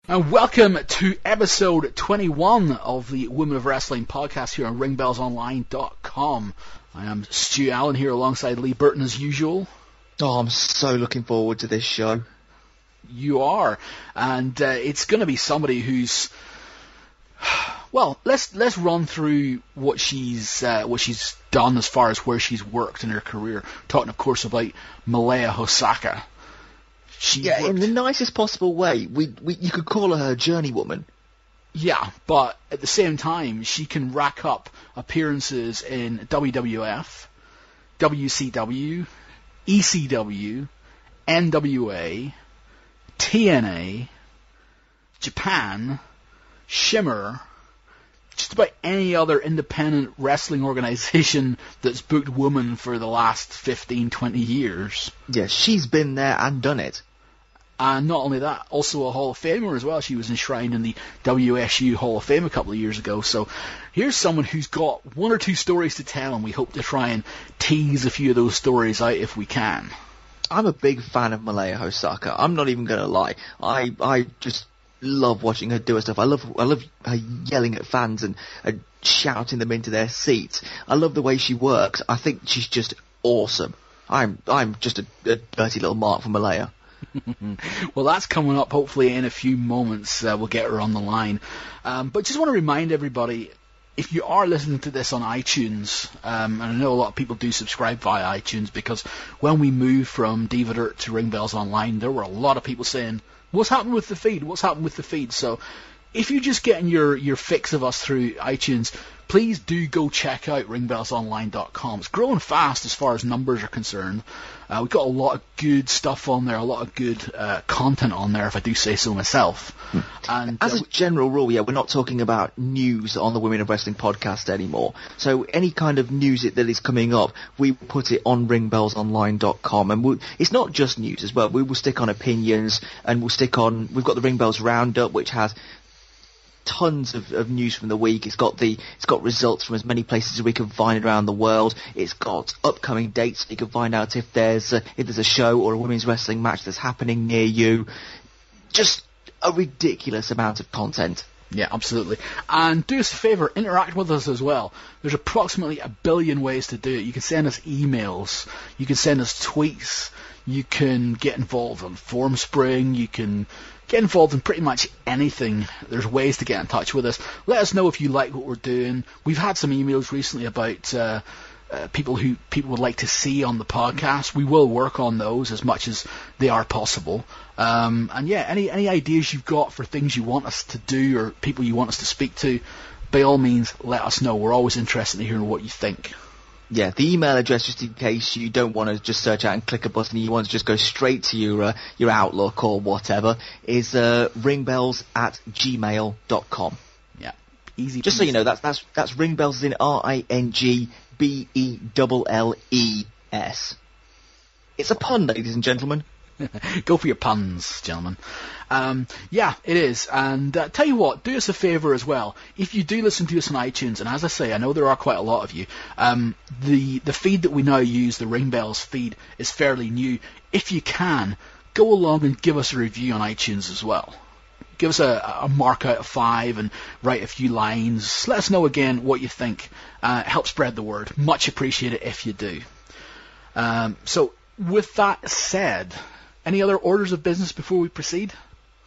And welcome to episode 21 of the Women of Wrestling podcast here on ringbellsonline.com. I am Stu Allen here alongside Lee Burton as usual. Oh, I'm so looking forward to this show. You are, and it's going to be somebody who's... Well, let's run through what she's done as far as where she's worked in her career. Talking, of course, about Malia Hosaka. In the nicest possible way. You could call her a journeywoman. Yeah, but at the same time, she can rack up appearances in WWF, WCW, ECW, NWA, TNA, Japan, Shimmer, just about any other independent wrestling organization that's booked women for the last 15, 20 years. Yeah, she's been there and done it. And not only that, also a Hall of Famer as well. She was enshrined in the WSU Hall of Fame a couple of years ago. So here's someone who's got one or two stories to tell, and we hope to try and tease a few of those stories out if we can. I'm a big fan of Malia Hosaka. I'm not even going to lie. I just love watching her do her stuff. I love her yelling at fans and shouting them into their seats. I love the way she works. I think she's just awesome. I'm just a dirty little mark for Malia. Well, that's coming up hopefully in a few moments. We'll get her on the line. But just want to remind everybody, if you are listening to this on iTunes, and I know a lot of people do subscribe via iTunes, because when we moved from Diva Dirt to Ring Bells Online, there were a lot of people saying, what's happened with the feed? What's happened with the feed? So if you're just getting your fix of us through iTunes, please do go check out ringbellsonline.com. It's growing fast as far as numbers are concerned. We've got a lot of good stuff on there, a lot of good content on there, if I do say so myself. And as a general rule, we're not talking about news on the Women of Wrestling podcast anymore. So any kind of news that is coming up, we put it on ringbellsonline.com. And it's not just news as well. We will stick on opinions, and we'll stick on... We've got the Ring Bells Roundup, which has tons of news from the week. It's got results from as many places as we can find around the world. It's got upcoming dates, so you can find out if there's a show or a women's wrestling match that's happening near you. Just a ridiculous amount of content. Yeah, absolutely. And do us a favour, interact with us as well. There's approximately 1 billion ways to do it. You can send us emails, you can send us tweets, you can get involved on Formspring, you can get involved in pretty much anything. There's ways to get in touch with us. Let us know if you like what we're doing. We've had some emails recently about people would like to see on the podcast. We will work on those as much as they are possible. And yeah, any ideas you've got for things you want us to do or people you want us to speak to, by all means, let us know. We're always interested in hearing what you think. Yeah, the email address, just in case you don't want to just search out and click a button, you want to just go straight to your Outlook or whatever, is ringbells@gmail.com. Yeah, easy. Just so you know, that's ringbells as in RINGBELLES. It's a pun, ladies and gentlemen. Go for your puns, gentlemen. Yeah, it is. And tell you what, do us a favour as well. If you do listen to us on iTunes, and as I say, I know there are quite a lot of you, the feed that we now use, the Ring Bells feed, is fairly new. If you can, go along and give us a review on iTunes as well. Give us a mark out of 5 and write a few lines. Let us know again what you think. Help spread the word. Much appreciated if you do. So, with that said, any other orders of business before we proceed?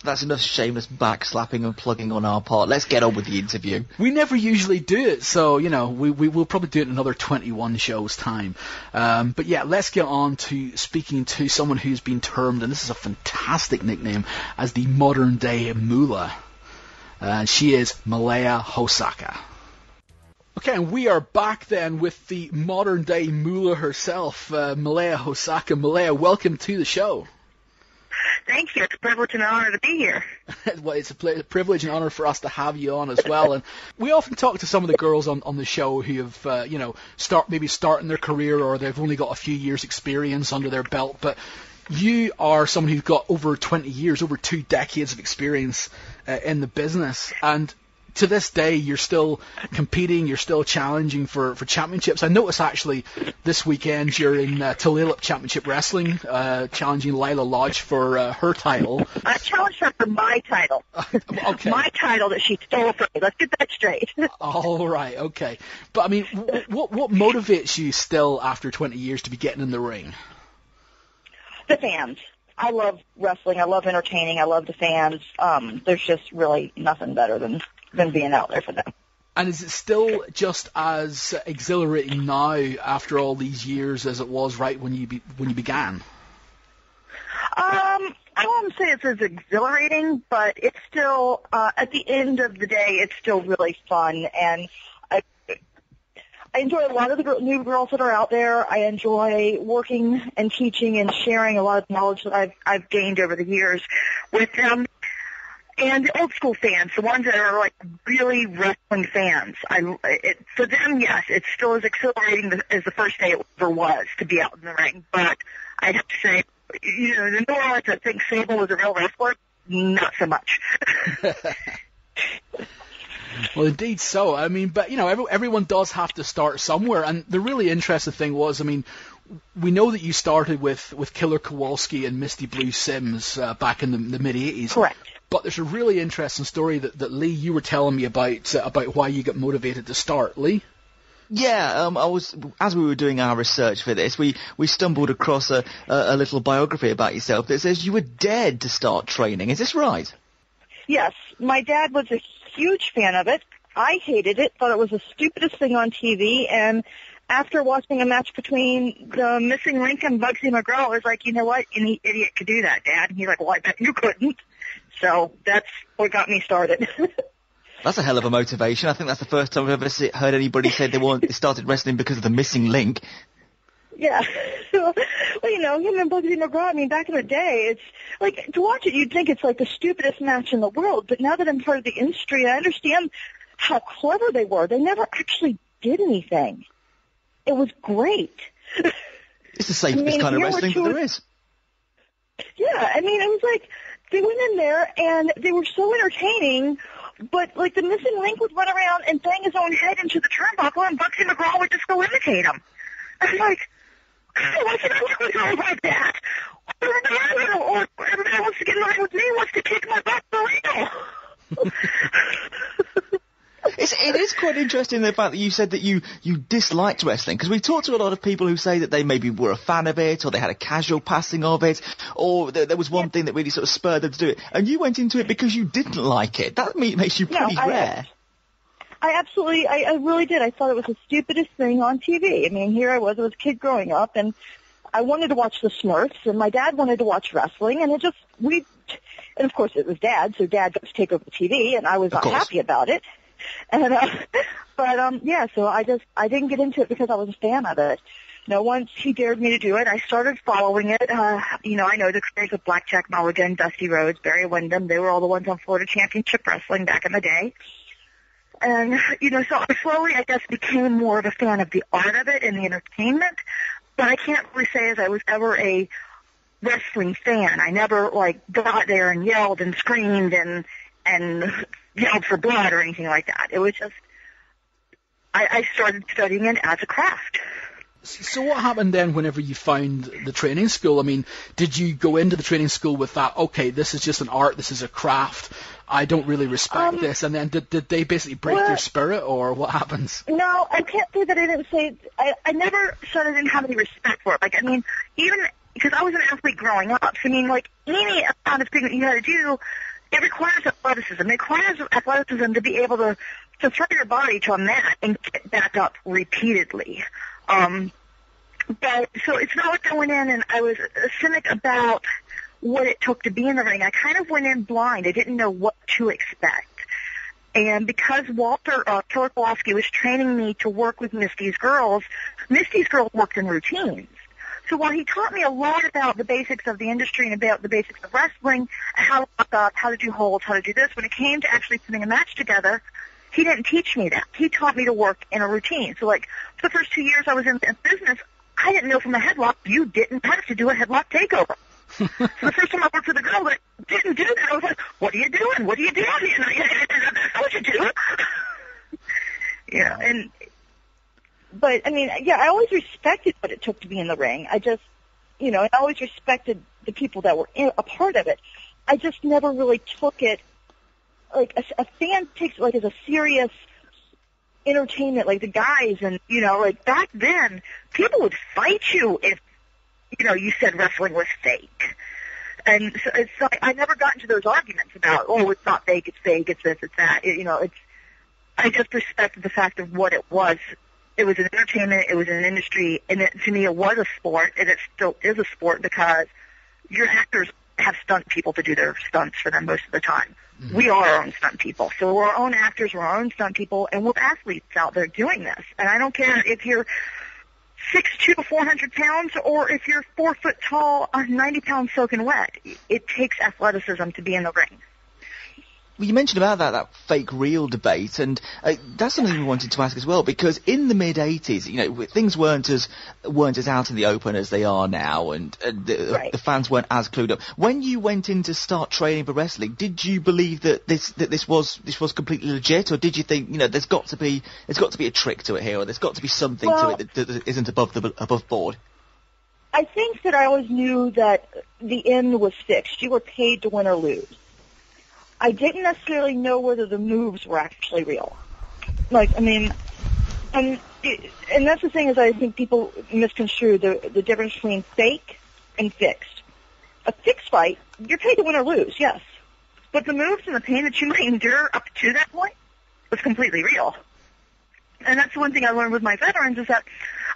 That's enough shameless backslapping and plugging on our part. Let's get on with the interview. We never usually do it, so, we'll probably do it in another 21 shows' time. But yeah, let's get on to speaking to someone who's been termed, and this is a fantastic nickname, as the Modern Day Moolah. She is Malia Hosaka. Okay, and we are back then with the Modern Day Moolah herself, Malia Hosaka. Malia, welcome to the show. Thank you. It's a privilege and an honor to be here. Well, it's a privilege and honor for us to have you on as well. And we often talk to some of the girls on the show who have, starting their career, or they've only got a few years' experience under their belt. But you are someone who's got over 20 years, over 2 decades of experience in the business. And to this day, you're still competing, you're still challenging for championships. I noticed actually this weekend you're in Tenille Championship Wrestling, challenging Lila Lodge for her title. I challenged her for my title. Okay. My title that she stole from me. Let's get that straight. All right, okay. But I mean, what motivates you still after 20 years to be getting in the ring? The fans. I love wrestling. I love entertaining. I love the fans. There's just really nothing better than being out there for them. And is it still just as exhilarating now after all these years as it was right when you began? I won't say it's as exhilarating, but it's still, at the end of the day, it's still really fun. And I enjoy a lot of the new girls that are out there. I enjoy working and teaching and sharing a lot of knowledge that I've gained over the years with them. And the old school fans, the ones that are like really wrestling fans, for them, yes, it's still as exhilarating as the first day it ever was to be out in the ring. But I'd have to say, the Nora that thinks Sable was a real wrestler, not so much. Well, indeed so. I mean, but, everyone does have to start somewhere. And the really interesting thing was, I mean, we know that you started with Killer Kowalski and Misty Blue Sims back in the mid-'80s. Correct. But there's a really interesting story that Lee, you were telling me about why you got motivated to start. Lee? Yeah, as we were doing our research for this, we stumbled across a little biography about yourself that says you were dared to start training. Is this right? Yes, my dad was a huge fan of it. I hated it, thought it was the stupidest thing on TV, and after watching a match between the Missing Link and Bugsy McGraw, I was like, you know what, any idiot could do that, Dad. And he's like, well, I bet you couldn't. So that's what got me started. That's a hell of a motivation. I think that's the first time I've ever heard anybody say they started wrestling because of the Missing Link. Yeah. Well, him and Bugsy McGraw, I mean, back in the day, it's like, to watch it, you'd think it's like the stupidest match in the world. But now that I'm part of the industry, I understand how clever they were. They never actually did anything. It was great. It's the safest kind of wrestling that there is. Yeah, I mean, it was like, they went in there and they were so entertaining, but like the Missing Link would run around and bang his own head into the turnbuckle, and Bugsy McGraw would just go imitate him. I'm like, why should I work with guys like that? Or everybody wants to get in line with me, wants to kick my butt for real. It is quite interesting the fact that you said that you disliked wrestling, because we talked to a lot of people who say that they maybe were a fan of it, or they had a casual passing of it, or there was one thing that really sort of spurred them to do it, and you went into it because you didn't like it. That makes you pretty rare. I really did. I thought it was the stupidest thing on TV. I mean, here I was a kid growing up, and I wanted to watch the Smurfs, and my dad wanted to watch wrestling, and and of course it was Dad, so Dad got to take over the TV, and I was not happy about it. And, so I didn't get into it because I was a fan of it. Once he dared me to do it, I started following it. I know the careers of Blackjack Mulligan, Dusty Rhodes, Barry Windham. They were all the ones on Florida Championship Wrestling back in the day. And, so I slowly, I guess, became more of a fan of the art of it and the entertainment. But I can't really say as I was ever a wrestling fan. I never, got there and yelled and screamed and yelled for blood or anything like that. It was just, I started studying it as a craft. So what happened then whenever you found the training school? I mean, did you go into the training school with that, okay, this is just an art, this is a craft, I don't really respect this, and then did they basically break your spirit, or what happens? No, I can't say that I didn't say, I never said I didn't have any respect for it. Even, because I was an athlete growing up, so any amount of thing that you had to do, it requires athleticism. It requires athleticism to be able to throw your body to a mat and get back up repeatedly. But so it's not like I went in and I was a cynic about what it took to be in the ring. I kind of went in blind. I didn't know what to expect. And because Killer Kowalski was training me to work with Misty's girls worked in routines. So while he taught me a lot about the basics of the industry and about the basics of wrestling, how to do holds, how to do this, when it came to actually putting a match together, he didn't teach me that. He taught me to work in a routine. So for the first 2 years I was in business, I didn't know from a headlock you didn't have to do a headlock takeover. So the first time I worked with a girl that didn't do that, I was like, what are you doing? What are you doing? And I was what you do. But I mean, yeah, I always respected what it took to be in the ring. I just, I always respected the people that were a part of it. I just never really took it, like, a fan takes it, like, as a serious entertainment, like the guys, and, like, back then, people would fight you if, you said wrestling was fake. And so it's like, I never got into those arguments about, oh, it's not fake, it's this, it's that. I just respected the fact of what it was. It was an entertainment, it was an industry, and to me it was a sport, and it still is a sport because your actors have stunt people to do their stunts for them most of the time. Mm-hmm. We are our own stunt people. So we're our own actors, we're our own stunt people, and we're athletes out there doing this. And I don't care if you're 6'2", 400 pounds, or if you're 4 foot tall, 90 pounds soaking wet. It takes athleticism to be in the ring. Well, you mentioned about that fake real debate, and that's something we wanted to ask as well, because in the mid-'80s, things weren't as out in the open as they are now, and the fans weren't as clued up. When you went in to start training for wrestling, did you believe that this was completely legit, or did you think, there's got to be a trick to it here, or there's got to be something to it that isn't above board? I think that I always knew that the end was fixed. You were paid to win or lose. I didn't necessarily know whether the moves were actually real. And that's the thing is I think people misconstrue the difference between fake and fixed. A fixed fight, you're paid to win or lose, yes. But the moves and the pain that you might endure up to that point was completely real. And that's the one thing I learned with my veterans is that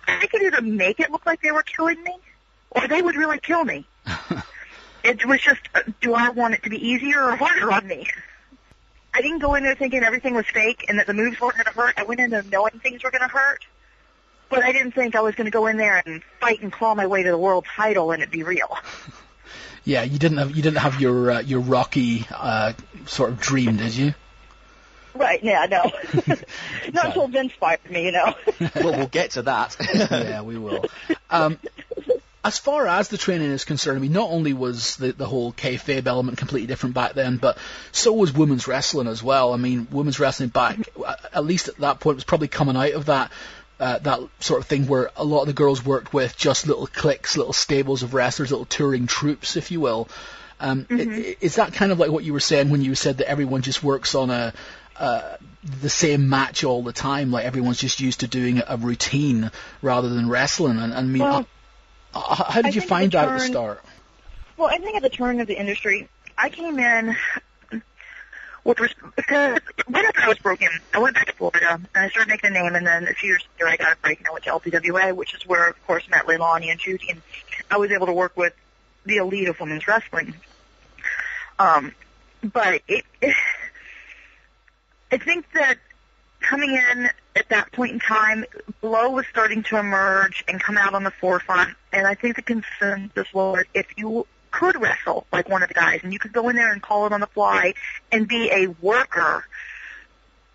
I could either make it look like they were killing me or they would really kill me. It was just, do I want it to be easier or harder on me? I didn't go in there thinking everything was fake and that the moves weren't going to hurt. I went in there knowing things were going to hurt. But I didn't think I was going to go in there and fight and claw my way to the world title and it be real. Yeah, you didn't have your Rocky sort of dream, did you? Right, yeah, no. Not until Vince fired me, Well, we'll get to that. Yeah, we will. As far as the training is concerned, I mean, not only was the whole kayfabe element completely different back then, but so was women's wrestling as well. I mean, women's wrestling back, at least at that point, was probably coming out of that sort of thing where a lot of the girls worked with just little cliques, little stables of wrestlers, little touring troops, if you will. Is that kind of like what you were saying when you said that everyone just works on the same match all the time, like everyone's just used to doing a routine rather than wrestling? And I mean... Well, how did you find that at the start? Well, I think at the turn of the industry, I came in because right after I was broken, I went back to Florida, and I started making a name, and then a few years later I got a break, and I went to LPWA, which is where, of course, met Leilani and Judy, and I was able to work with the elite of women's wrestling. But I think that coming in at that point in time, Blow was starting to emerge and come out on the forefront, and I think the consensus was if you could wrestle like one of the guys and you could go in there and call it on the fly and be a worker,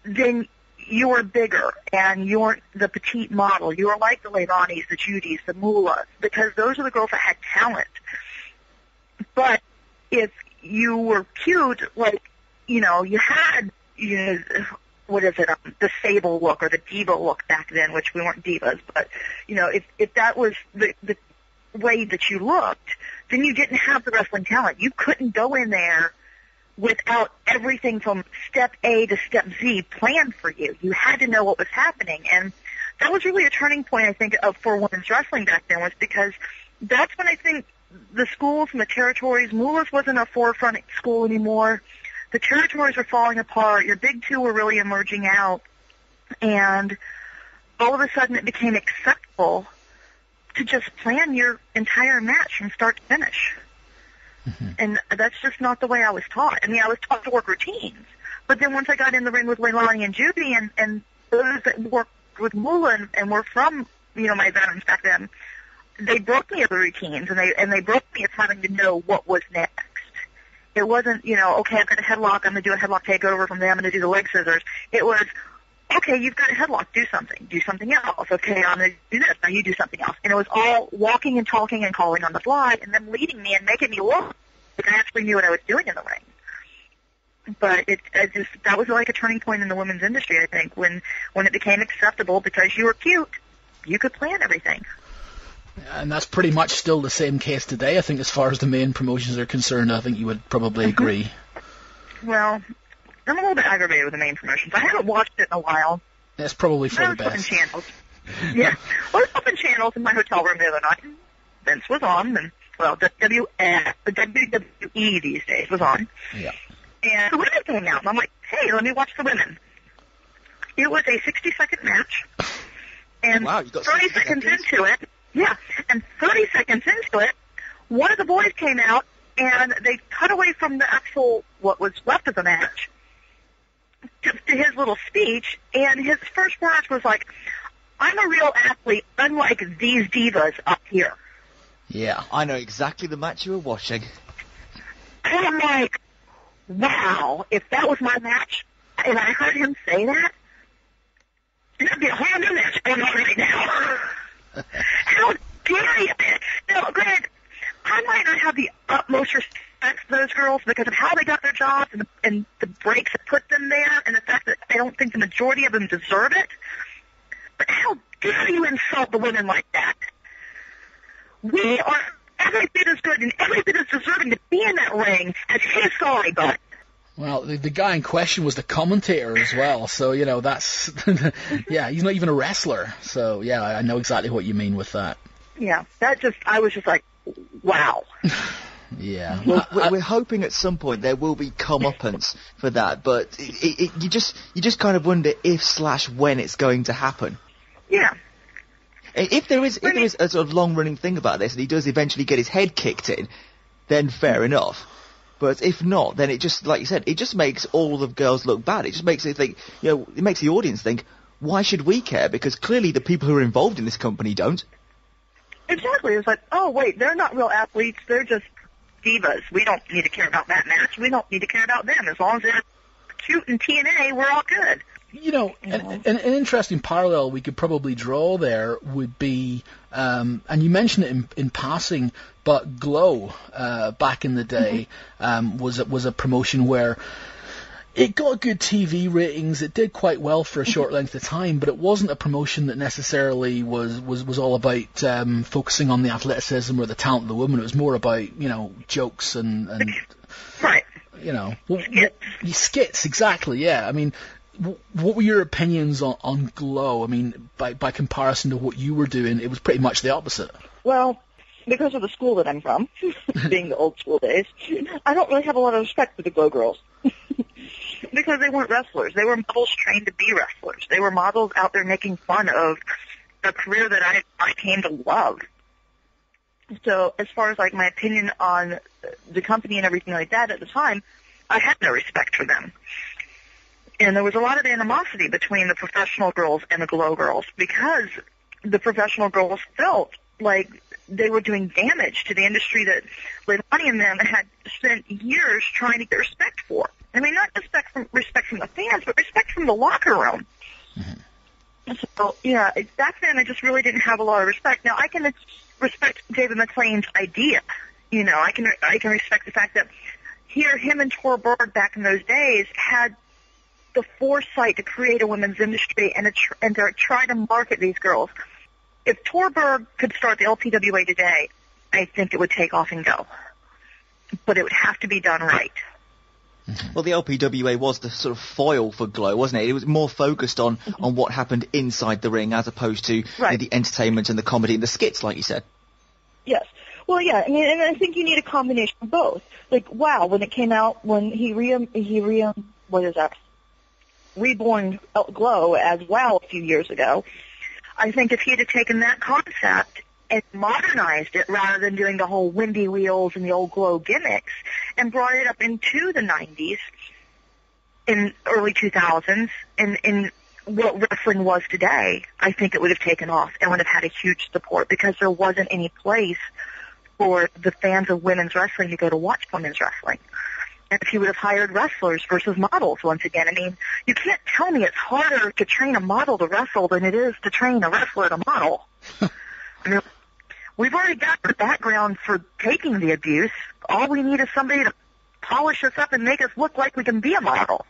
then you were bigger and you weren't the petite model. You were like the Leilanis, the Judys, the Moolahs, because those are the girls that had talent. But if you were cute, like, you had, what is it, the Sable look or the diva look back then, which we weren't divas, but, if that was the way that you looked, then you didn't have the wrestling talent. You couldn't go in there without everything from step A to step Z planned for you. You had to know what was happening, and that was really a turning point, I think, for women's wrestling back then, was because that's when I think the schools and the territories, Moolah's wasn't a forefront school anymore. The territories were falling apart. Your big two were really emerging out. And all of a sudden it became acceptable to just plan your entire match from start to finish. Mm-hmm. And that's just not the way I was taught. I mean, I was taught to work routines. But then once I got in the ring with Leilani and Judy and those that worked with Moolah and were from, my veterans back then, they broke me of the routines, and they broke me of having to know what was next. It wasn't, okay, I've got a headlock, I'm going to do a headlock takeover from them, I'm going to do the leg scissors. It was, okay, you've got a headlock, do something else. Okay, I'm going to do this, now you do something else. And it was all walking and talking and calling on the fly, and them leading me and making me look like I actually knew what I was doing in the ring. But that was like a turning point in the women's industry, I think, when it became acceptable because you were cute, you could plan everything. And that's pretty much still the same case today, I think, as far as the main promotions are concerned. I think you would probably agree. Well, I'm a little bit aggravated with the main promotions. I haven't watched it in a while. That's probably for the best. I was flipping channels. Yeah. I was flipping channels in my hotel room the other night. Vince was on, and, well, the WWE these days was on. Yeah. And the women came out, and I'm like, hey, let me watch the women. It was a 60-second match. And wow, you got 30 seconds into it, yeah, and 30 seconds into it, one of the boys came out, and they cut away from the actual, what was left of the match, to his little speech, and his first words was like, I'm a real athlete, unlike these divas up here. Yeah, I know exactly the match you were watching. And I'm like, wow, if that was my match, and I heard him say that, there'd be a whole new match going on right now. How dare you? Now, granted, I might not have the utmost respect for those girls because of how they got their jobs and the breaks that put them there and the fact that I don't think the majority of them deserve it. But how dare you insult the women like that? We are every bit as good and every bit as deserving to be in that ring as his sorry butt. Well, the guy in question was the commentator as well, so, you know, that's, yeah, he's not even a wrestler, so, yeah, I know exactly what you mean with that. Yeah, I was just like, wow. Yeah. Well, we're hoping at some point there will be comeuppance for that, but you just kind of wonder if/when it's going to happen. Yeah. If there is a sort of long-running thing about this, and he does eventually get his head kicked in, then fair enough. But if not, then it just, like you said, it just makes all the girls look bad. It just makes it think, you know, it makes the audience think, why should we care? Because clearly the people who are involved in this company don't. Exactly. It's like, oh, wait, they're not real athletes. They're just divas. We don't need to care about that match. We don't need to care about them. As long as they're cute in TNA, we're all good. You know, an interesting parallel we could probably draw there would be, and you mentioned it in passing, but Glow back in the day was a promotion where it got good TV ratings. It did quite well for a short length of time, but it wasn't a promotion that necessarily was all about focusing on the athleticism or the talent of the women. It was more about, you know, jokes and right. You know, skits, exactly. Yeah, I mean. What were your opinions on Glow? I mean, by comparison to what you were doing, it was pretty much the opposite. Well, because of the school that I'm from, being the old school days, I don't really have a lot of respect for the Glow girls. Because they weren't wrestlers. They were models trained to be wrestlers. They were models out there making fun of a career that I came to love. So as far as, like, my opinion on the company and everything like that at the time, I had no respect for them. And there was a lot of animosity between the professional girls and the Glow girls because the professional girls felt like they were doing damage to the industry that Leilani and them had spent years trying to get respect for. I mean, not respect from the fans, but respect from the locker room. Mm-hmm. So, yeah, back then I just really didn't have a lot of respect. Now, I can respect David McLean's idea. You know, I can respect the fact that him and Tor Berg back in those days had the foresight to create a women's industry and to try to market these girls. If Tor Berg could start the LPWA today, I think it would take off and go. But it would have to be done right. Well, the LPWA was the sort of foil for Glow, wasn't it? It was more focused on what happened inside the ring as opposed to right. The entertainment and the comedy and the skits, like you said. Yes. Well, yeah, I mean, and I think you need a combination of both. Like, wow, when it came out, when he reborn Glow as WOW a few years ago, I think if he had taken that concept and modernized it rather than doing the whole windy wheels and the old Glow gimmicks and brought it up into the 90s and early 2000s and in what wrestling was today, I think it would have taken off and would have had a huge support because there wasn't any place for the fans of women's wrestling to go to watch women's wrestling. And if he would have hired wrestlers versus models once again, I mean, you can't tell me it's harder to train a model to wrestle than it is to train a wrestler to model. I mean, we've already got the background for taking the abuse. All we need is somebody to polish us up and make us look like we can be a model.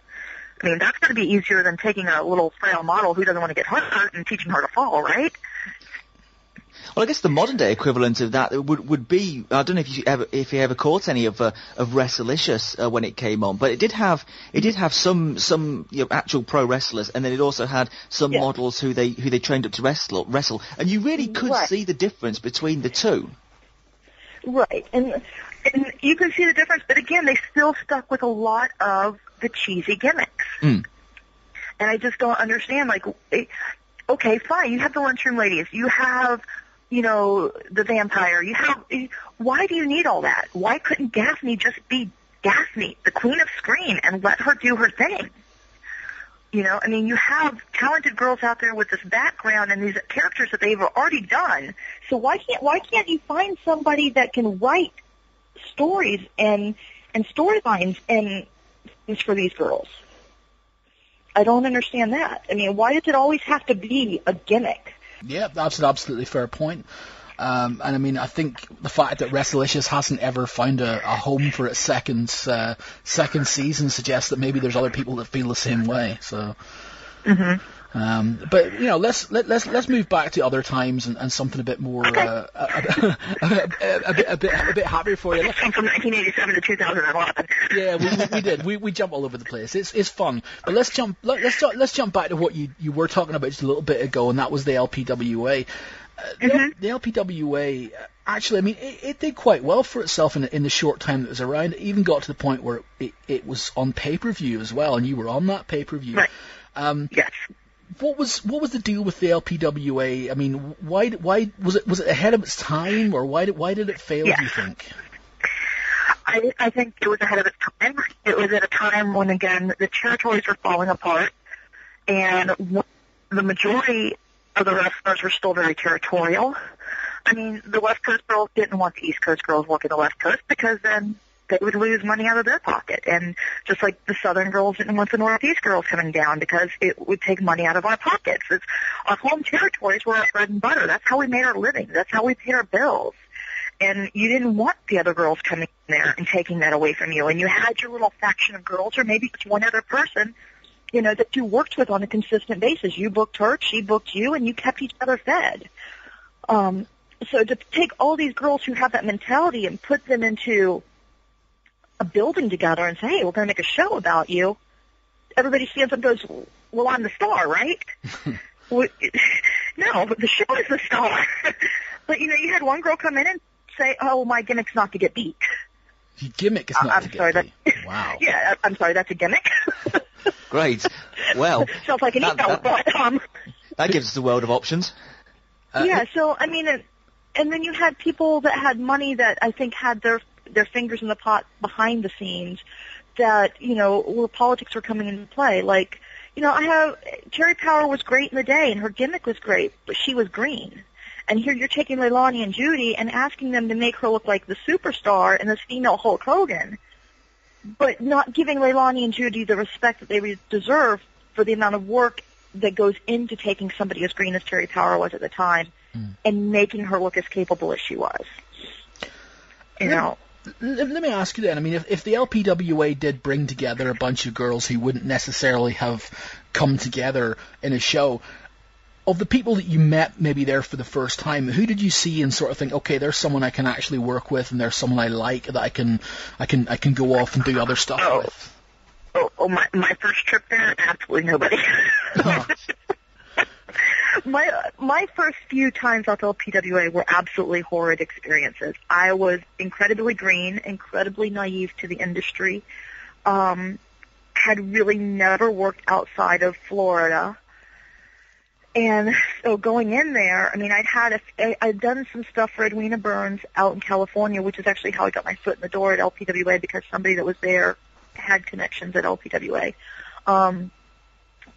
I mean, that's going to be easier than taking a little frail model who doesn't want to get hurt and teaching her to fall, right? Well, I guess the modern day equivalent of that would be, I don't know if you ever caught any of Wrestlicious when it came on, but it did have some actual pro wrestlers, and then it also had some models who they trained up to wrestle, and you really could see the difference between the two. Right, and you can see the difference, but again, they still stuck with a lot of the cheesy gimmicks. And I just don't understand, okay, fine, you have the lunchroom ladies, you have, the vampire, why do you need all that? Why couldn't Gaffney just be Gaffney, the queen of screen, and let her do her thing? You have talented girls out there with this background and these characters that they've already done. So why can't you find somebody that can write stories and storylines and things for these girls? I don't understand that. Why does it always have to be a gimmick? Yeah, that's an absolutely fair point. I think the fact that Wrestlicious hasn't ever found a home for its second season suggests that maybe there's other people that feel the same way. So, but let's move back to other times and something a bit more a bit happier for you. From 1987 to 2011. Yeah, we did. We jump all over the place. It's fun. But let's jump back to what you were talking about just a little bit ago, and that was the LPWA. The LPWA, actually, it did quite well for itself in the short time that it was around. It even got to the point where it was on pay-per-view as well, and you were on that pay-per-view. Right. Yes. What was the deal with the LPWA? Why was it ahead of its time, or why did it fail? Do you think? I think it was ahead of its time. It was at a time when, again, the territories were falling apart, and the majority of the wrestlers were still very territorial. The West Coast girls didn't want the East Coast girls working the West Coast because then they would lose money out of their pocket. And just like the Southern girls didn't want the Northeast girls coming down because it would take money out of our pockets. Our home territories were our bread and butter. That's how we made our living. That's how we paid our bills. And you didn't want the other girls coming in there and taking that away from you. And you had your little faction of girls, or maybe just one other person, that you worked with on a consistent basis. You booked her, she booked you, and you kept each other fed. So to take all these girls who have that mentality and put them into a building together and say, hey, we're going to make a show about you, everybody stands up and goes, well, I'm the star, right? No, the show is the star. But, you had one girl come in and say, oh, my gimmick's not to get beat. Your gimmick is not to get beat. Wow. Yeah, I'm sorry, that's a gimmick. Great. Well, sounds like an email, but that gives us a world of options. So and then you had people that had money that I think had their fingers in the pot behind the scenes, that where politics were coming into play. Like, Terry Power was great in the day, and her gimmick was great, but she was green. And here you're taking Leilani and Judy and asking them to make her look like the superstar and this female Hulk Hogan, but not giving Leilani and Judy the respect that they deserve for the amount of work that goes into taking somebody as green as Terry Power was at the time and making her look as capable as she was. Let me ask you then, if the LPWA did bring together a bunch of girls who wouldn't necessarily have come together in a show, of the people that you met maybe there for the first time, who did you see and sort of think, okay, there's someone I can actually work with, and there's someone I like that I can go off and do other stuff with? My first trip there, absolutely nobody. My first few times at the LPWA were absolutely horrid experiences. I was incredibly green, incredibly naive to the industry, had really never worked outside of Florida. And so going in there, I'd done some stuff for Edwina Burns out in California, which is actually how I got my foot in the door at LPWA, because somebody that was there had connections at LPWA.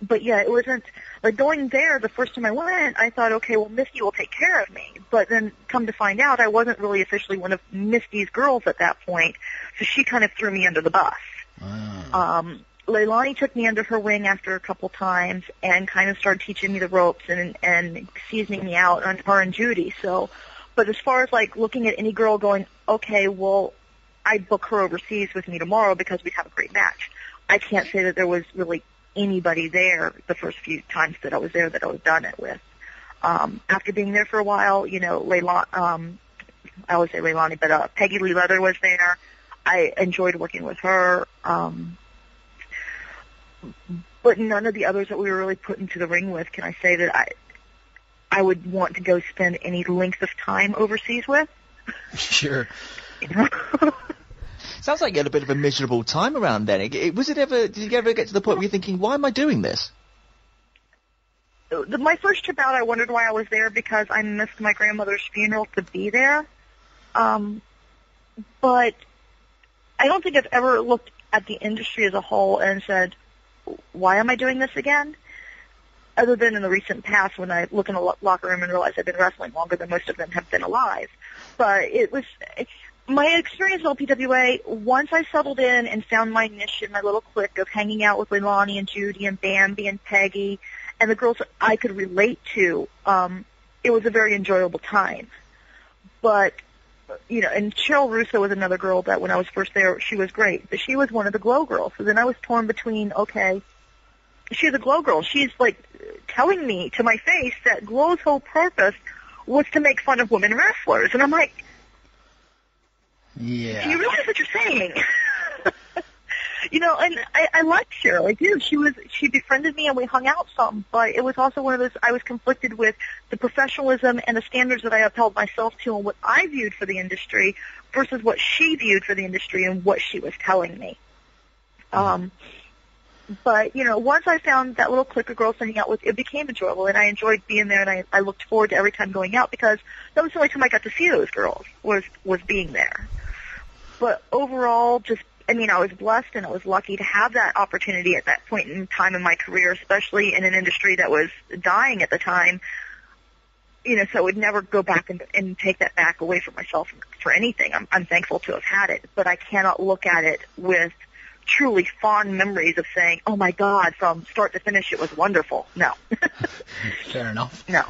But yeah, it wasn't like going there the first time I went, I thought, okay, well, Misty will take care of me. But then come to find out, I wasn't really officially one of Misty's girls at that point, so she kind of threw me under the bus. Wow. Leilani took me under her wing after a couple times and kind of started teaching me the ropes and seasoning me out on her and Judy. So, but as far as like looking at any girl going, okay, well, I'd book her overseas with me tomorrow because we'd have a great match. I can't say that there was really anybody there the first few times that I was there that I was done it with. After being there for a while, you know, I always say Leilani, but Peggy Lee Leather was there. I enjoyed working with her. But none of the others that we were really put into the ring with can I say that I would want to go spend any length of time overseas with. Sure. Sounds like you had a bit of a miserable time around then. Did you ever get to the point where you're thinking, why am I doing this? My first trip out, I wondered why I was there because I missed my grandmother's funeral to be there. But I don't think I've ever looked at the industry as a whole and said, why am I doing this again? Other than in the recent past when I look in a locker room and realize I've been wrestling longer than most of them have been alive. But my experience in LPWA, once I settled in and found my niche in my little clique of hanging out with Leilani and Judy and Bambi and Peggy and the girls that I could relate to, it was a very enjoyable time. But, you know, and Cheryl Russo was another girl that when I was first there, she was great. But she was one of the Glow girls. So then I was torn between, okay, she's a Glow girl. She's, like, telling me to my face that Glow's whole purpose was to make fun of women wrestlers. And I'm like, yeah. Do you realize what you're saying? You know, and I liked Cheryl. I do. She befriended me and we hung out some, but it was also one of those, I was conflicted with the professionalism and the standards that I upheld myself to and what I viewed for the industry versus what she viewed for the industry and what she was telling me. But, you know, once I found that little clique of girls hanging out with, it became enjoyable, and I enjoyed being there, and I looked forward to every time going out because that was the only time I got to see those girls was being there. But overall, I was blessed and I was lucky to have that opportunity at that point in time in my career, especially in an industry that was dying at the time. You know, so I would never go back and take that back away from myself for anything. I'm thankful to have had it, but I cannot look at it with truly fond memories of saying, oh my God, from start to finish it was wonderful. No. Fair enough. No.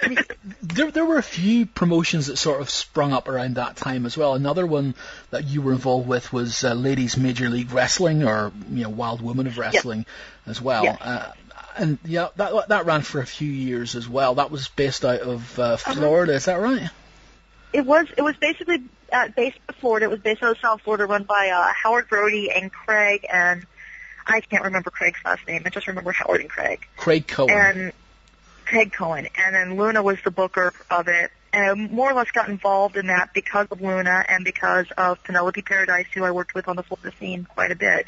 I mean, there were a few promotions that sort of sprung up around that time as well. Another one that you were involved with was Ladies Major League Wrestling, or, you know, Wild Women of Wrestling as well. Yes. And yeah, that ran for a few years as well. That was based out of Florida, is that right? It was basically based in Florida. It was based out of South Florida, run by Howard Brody and Craig, and I can't remember Craig's last name. I just remember Howard and Craig. Craig Cohen. And Craig Cohen. And then Luna was the booker of it. And I more or less got involved in that because of Luna and because of Penelope Paradise, who I worked with on the Florida scene quite a bit.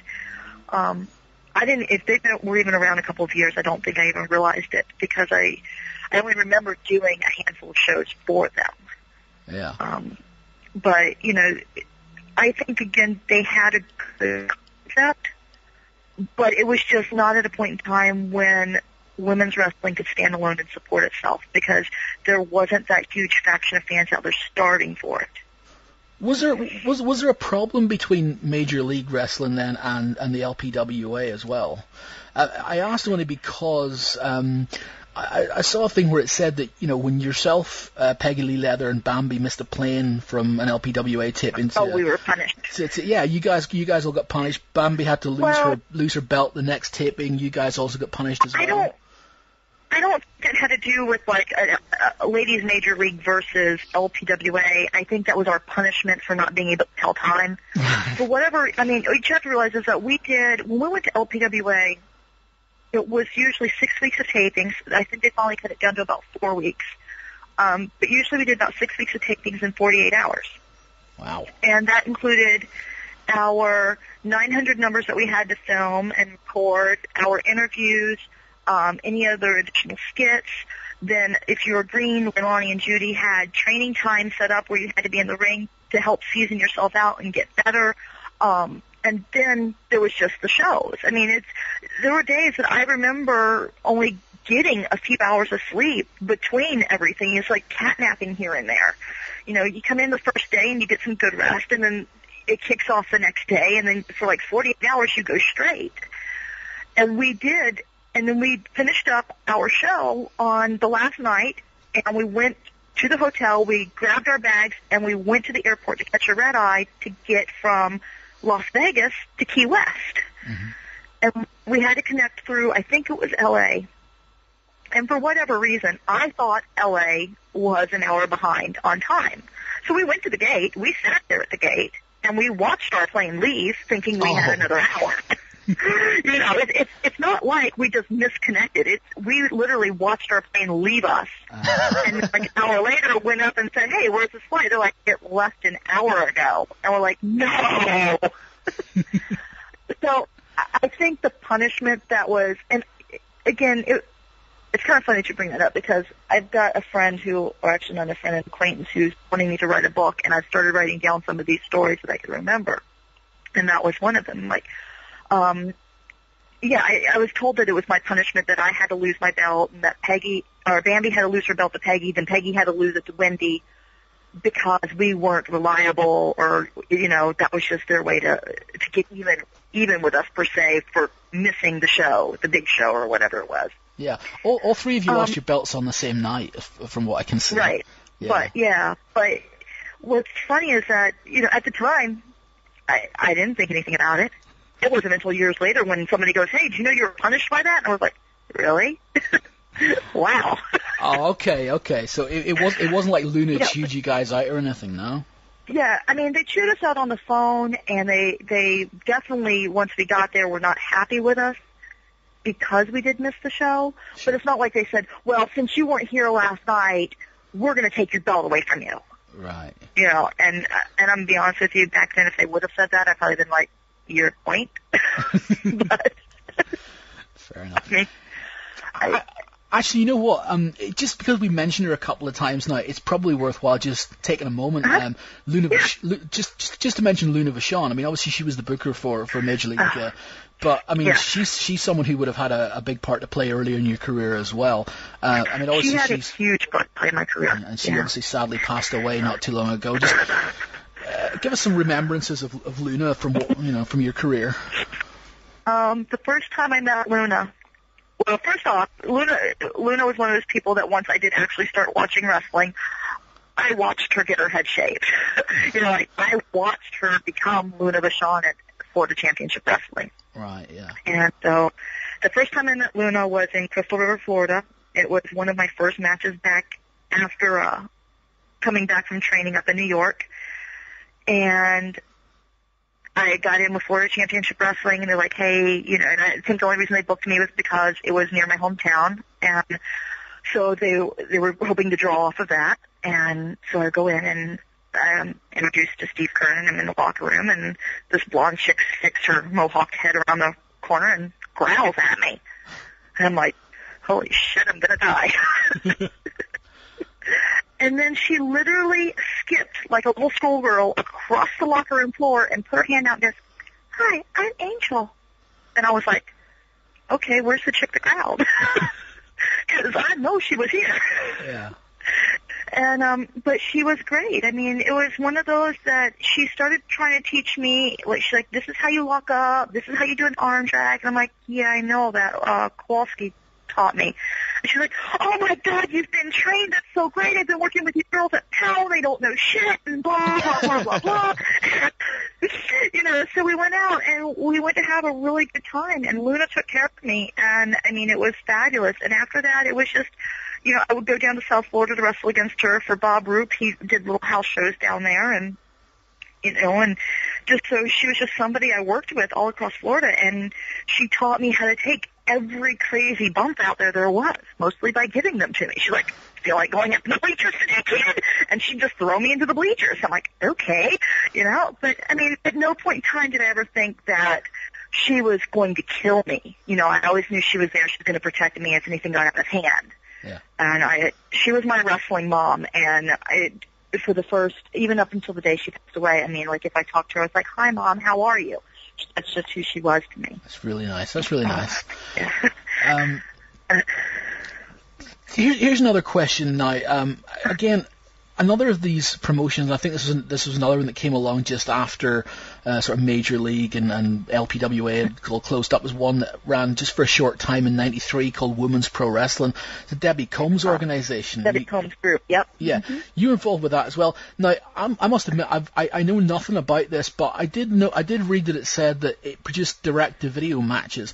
If they were even around a couple of years, I don't think I even realized it because I only remember doing a handful of shows for them. Yeah. But, you know, I think, again, they had a good concept, but it was just not at a point in time when women's wrestling could stand alone and support itself because there wasn't that huge faction of fans out there starting for it. Was there a problem between Major League Wrestling then and the LPWA as well? I asked only because I saw a thing where it said that, you know, when yourself, Peggy Lee Leather and Bambi missed a plane from an LPWA tip into... we were punished. Yeah, you guys all got punished. Bambi had to lose her belt the next taping. You guys also got punished as well. I don't think it had to do with, like, a ladies' major league versus LPWA. I think that was our punishment for not being able to tell time. But whatever, I mean, what you have to realize is that when we went to LPWA, it was usually 6 weeks of tapings. I think they finally cut it down to about 4 weeks. But usually we did about 6 weeks of tapings in 48 hours. Wow. And that included our 900 numbers that we had to film and record, our interviews, any other additional skits. Then if you were green, Leilani and Judy had training time set up where you had to be in the ring to help season yourself out and get better. And then there was just the shows. I mean, there were days that I remember only getting a few hours of sleep between everything. It's like catnapping here and there. You know, you come in the first day and you get some good rest, and then it kicks off the next day, and then for like 48 hours you go straight. And we did, and then we finished up our show on the last night, and we went to the hotel. We grabbed our bags, and we went to the airport to catch a red eye to get from Las Vegas to Key West. Mm-hmm. And we had to connect through, I think it was L.A., and for whatever reason, I thought L.A. was an hour behind on time. So we went to the gate, we sat there at the gate, and we watched our plane leave thinking we had another hour. You know, it's not like we just misconnected. We literally watched our plane leave us. And like an hour later went up and said, hey, where's this flight? They're like, it left an hour ago. And we're like, no. So I think the punishment that was, and again, it's kind of funny that you bring that up because I've got a friend or actually not a friend, an acquaintance who's wanting me to write a book, and I've started writing down some of these stories that I can remember. And that was one of them. Like, I was told that it was my punishment that I had to lose my belt and that Bambi had to lose her belt to Peggy, then Peggy had to lose it to Wendy because we weren't reliable or, you know, that was just their way to get even with us per se for missing the show, the big show or whatever it was. Yeah, all three of you lost your belts on the same night, from what I can see. Right. Yeah. But what's funny is that, you know, at the time, I didn't think anything about it. It wasn't until years later when somebody goes, hey, do you know you were punished by that? And I was like, really? Wow. Oh, okay. So it wasn't like Luna chewed you guys out or anything, no? Yeah, I mean, they chewed us out on the phone, and they definitely, once we got there, were not happy with us because we did miss the show. Sure. But it's not like they said, well, since you weren't here last night, we're going to take your belt away from you. Right. You know, and I'm going to be honest with you, back then if they would have said that, I'd probably been like, your point. But, fair enough. I mean, actually, you know what? Just because we mentioned her a couple of times now, it's probably worthwhile just taking a moment. Just to mention Luna Vachon. I mean, obviously she was the booker for Major League. But I mean, she's someone who would have had a big part to play earlier in your career as well. I mean, obviously she had a huge part to play in my career, and she obviously sadly passed away not too long ago. Just give us some remembrances of Luna from your career. The first time I met Luna. Well, first off, Luna was one of those people that once I did actually start watching wrestling, I watched her get her head shaved. You know, like I watched her become Luna Vachon at Florida Championship Wrestling. Right, yeah. And so the first time I met Luna was in Crystal River, Florida. It was one of my first matches back after coming back from training up in New York. And I got in with Florida Championship Wrestling, and they're like, hey, you know, and I think the only reason they booked me was because it was near my hometown. And so they were hoping to draw off of that. And so I go in and I'm introduced to Steve Kerr, and I'm in the locker room, and this blonde chick sticks her mohawked head around the corner and growls at me. And I'm like, holy shit, I'm going to die. And then she literally skipped like a little schoolgirl across the locker room floor and put her hand out and goes, hi, I'm Angel. And I was like, okay, where's the chick that growled? Because I know she was here. Yeah. And, but she was great. I mean, it was one of those that she started trying to teach me, like, she's like, this is how you lock up, this is how you do an arm drag. And I'm like, yeah, I know that, Kowalski taught me. And she's like, oh my God, you've been trained, that's so great, I've been working with these girls at Pell, they don't know shit, and blah, blah, blah, blah, blah. You know, so we went out, and we went to have a really good time, and Luna took care of me, and, I mean, it was fabulous. And after that, it was just, you know, I would go down to South Florida to wrestle against her for Bob Roop. He did little house shows down there, and, you know, and just so she was just somebody I worked with all across Florida, and she taught me how to take every crazy bump out there was, mostly by giving them to me. She's like, feel like going up in the bleachers today, kid? And she'd just throw me into the bleachers. I'm like, okay, you know, but I mean, at no point in time did I ever think that she was going to kill me. You know, I always knew she was there. She was going to protect me if anything got out of hand. Yeah. And she was my wrestling mom, and for the first, even up until the day she passed away, I mean, like if I talked to her, I was like, hi Mom, how are you? That's just who she was to me. That's really nice. That's really nice. Yeah. Here's another question now. Again, another of these promotions, I think this was another one that came along just after sort of Major League and LPWA had closed up, was one that ran just for a short time in '93 called Women's Pro Wrestling. The Debbie Combs organization. Debbie Combs group, yep. Yeah, you were involved with that as well. Now, I must admit, I know nothing about this, but I did read that it said that it produced direct-to-video matches.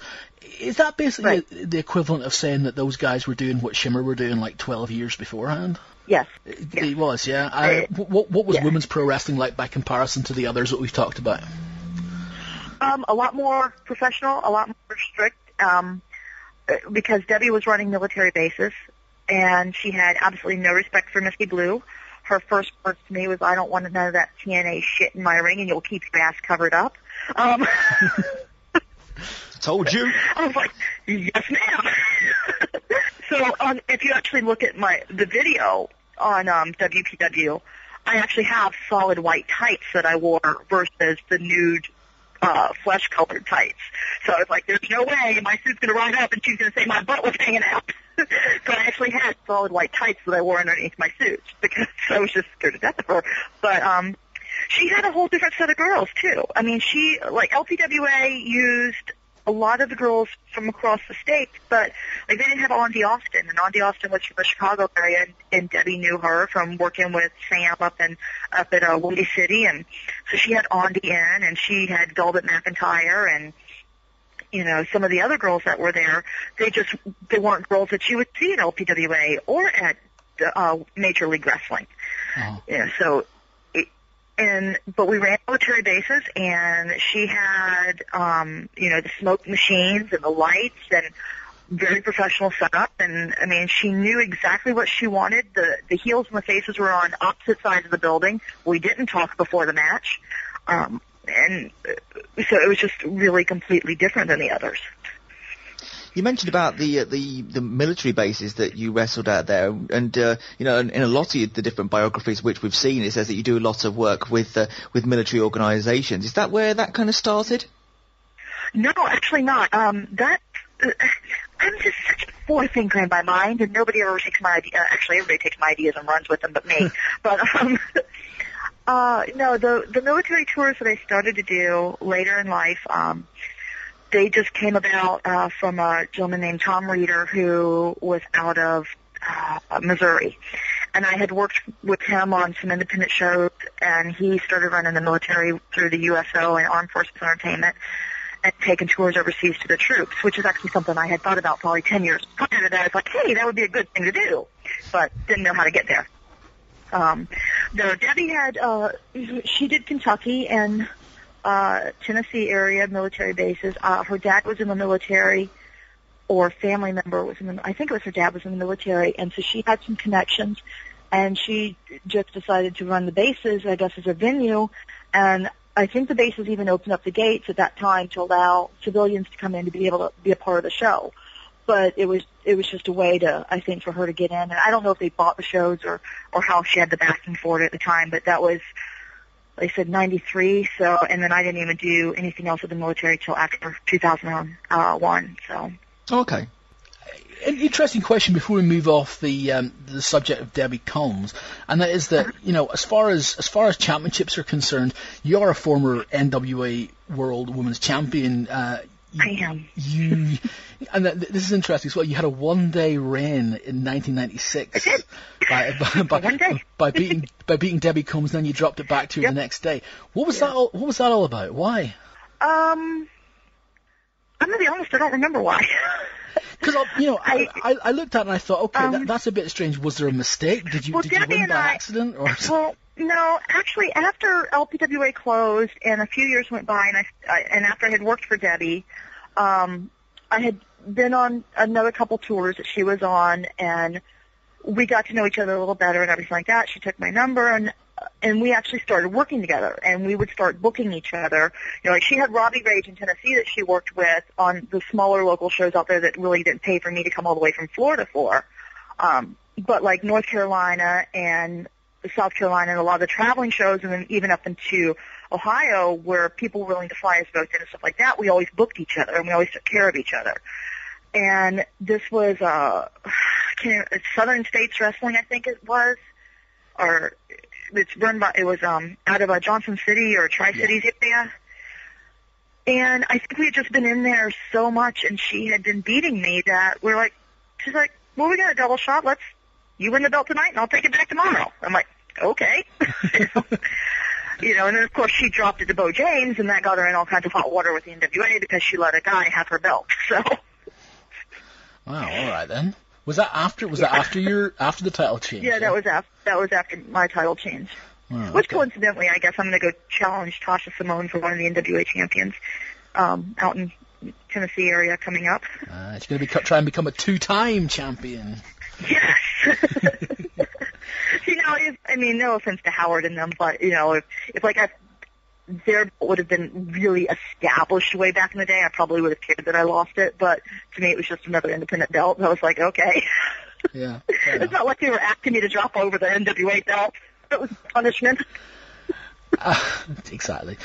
Is that basically the equivalent of saying that those guys were doing what Shimmer were doing like 12 years beforehand? Yes. It was, yeah. What was women's pro wrestling like by comparison to the others that we've talked about? A lot more professional, a lot more strict, because Debbie was running military bases, and she had absolutely no respect for Misty Blue. Her first words to me was, "I don't want to know that TNA shit in my ring, and you'll keep your ass covered up." Told you. I was like, yes, ma'am. So if you actually look at the video on WPW, I actually have solid white tights that I wore versus the nude flesh-colored tights. So I was like, there's no way my suit's going to ride up and she's going to say my butt was hanging out. So I actually had solid white tights that I wore underneath my suit because I was just scared to death of her. But she had a whole different set of girls, too. I mean, LPWA used a lot of the girls from across the state, but they didn't have Andy Austin, and Andy Austin was from the Chicago area, and Debbie knew her from working with Sam up at Windy City, and so she had Andy in, and she had Velvet McIntyre, and some of the other girls that were there. They weren't girls that you would see at LPWA or at Major League Wrestling. Oh. But we ran military bases, and she had, the smoke machines and the lights and very professional setup. And, I mean, she knew exactly what she wanted. The heels and the faces were on opposite sides of the building. We didn't talk before the match. And so it was just really completely different than the others. You mentioned about the military bases that you wrestled at there, and in a lot of the different biographies which we've seen, it says that you do a lot of work with military organisations. Is that where that kind of started? No, actually not. I'm just such a forward thinker in my mind, and nobody ever takes my idea. Actually, everybody takes my ideas and runs with them, but me. But no, the military tours that I started to do later in life. They just came about from a gentleman named Tom Reeder, who was out of Missouri. And I had worked with him on some independent shows, and he started running the military through the USO and Armed Forces Entertainment and taking tours overseas to the troops, which is actually something I had thought about probably 10 years prior to that. I was like, hey, that would be a good thing to do, but didn't know how to get there. No, Debbie she did Kentucky and Tennessee area military bases. Her dad was in the military, or family member was in the, I think it was her dad was in the military, and so she had some connections, and she just decided to run the bases, I guess, as a venue, and I think the bases even opened up the gates at that time to allow civilians to come in to be able to be a part of the show. But it was just a way to, I think, for her to get in, and I don't know if they bought the shows or how she had the backing for it at the time, but that was, they said 93, so, and then I didn't even do anything else with the military till after 2001, so. Okay. An interesting question before we move off the subject of Debbie Combs, and that is that, as far as championships are concerned, you are a former NWA World Women's Champion. I am. And this is interesting as well. You had a one-day reign in 1996 by beating Debbie Combs, and then you dropped it back to her the next day. What was that all about? Why? I'm gonna be honest. I don't remember why. Because I looked at it and I thought, okay, that's a bit strange. Was there a mistake? Did you win by accident? Or well, no, actually, after LPWA closed and a few years went by, and after I had worked for Debbie, I had been on another couple tours that she was on, and we got to know each other a little better and everything like that. She took my number, and we actually started working together, and we would start booking each other. Like she had Robbie Rage in Tennessee that she worked with on the smaller local shows out there that really didn't pay for me to come all the way from Florida for. But like North Carolina and South Carolina and a lot of the traveling shows, and then even up into Ohio where people were willing to fly us both in and stuff like that, we always booked each other, and we always took care of each other. And this was Southern States Wrestling, I think it was. it's run by, it was out of Johnson City or Tri-Cities area. And I think we had just been in there so much, and she had been beating me that she's like, well, we got a double shot. You win the belt tonight, and I'll take it back tomorrow. I'm like, okay. You know, and then, of course, she dropped it to Bo James, and that got her in all kinds of hot water with the NWA because she let a guy have her belt. So. Wow, all right, then. Was that after the title change? Yeah, that was after my title change. Oh, which, coincidentally, I guess I'm going to go challenge Tasha Simone for one of the NWA champions out in Tennessee area coming up. She's going to try and become a 2-time champion. Yes. You know, I mean, no offense to Howard and them, but, you know, if their would have been really established way back in the day, I probably would have cared that I lost it, but to me it was just another independent belt, and I was like, okay. Yeah. It's not like they were asking me to drop over the NWA belt. It was punishment. Exactly.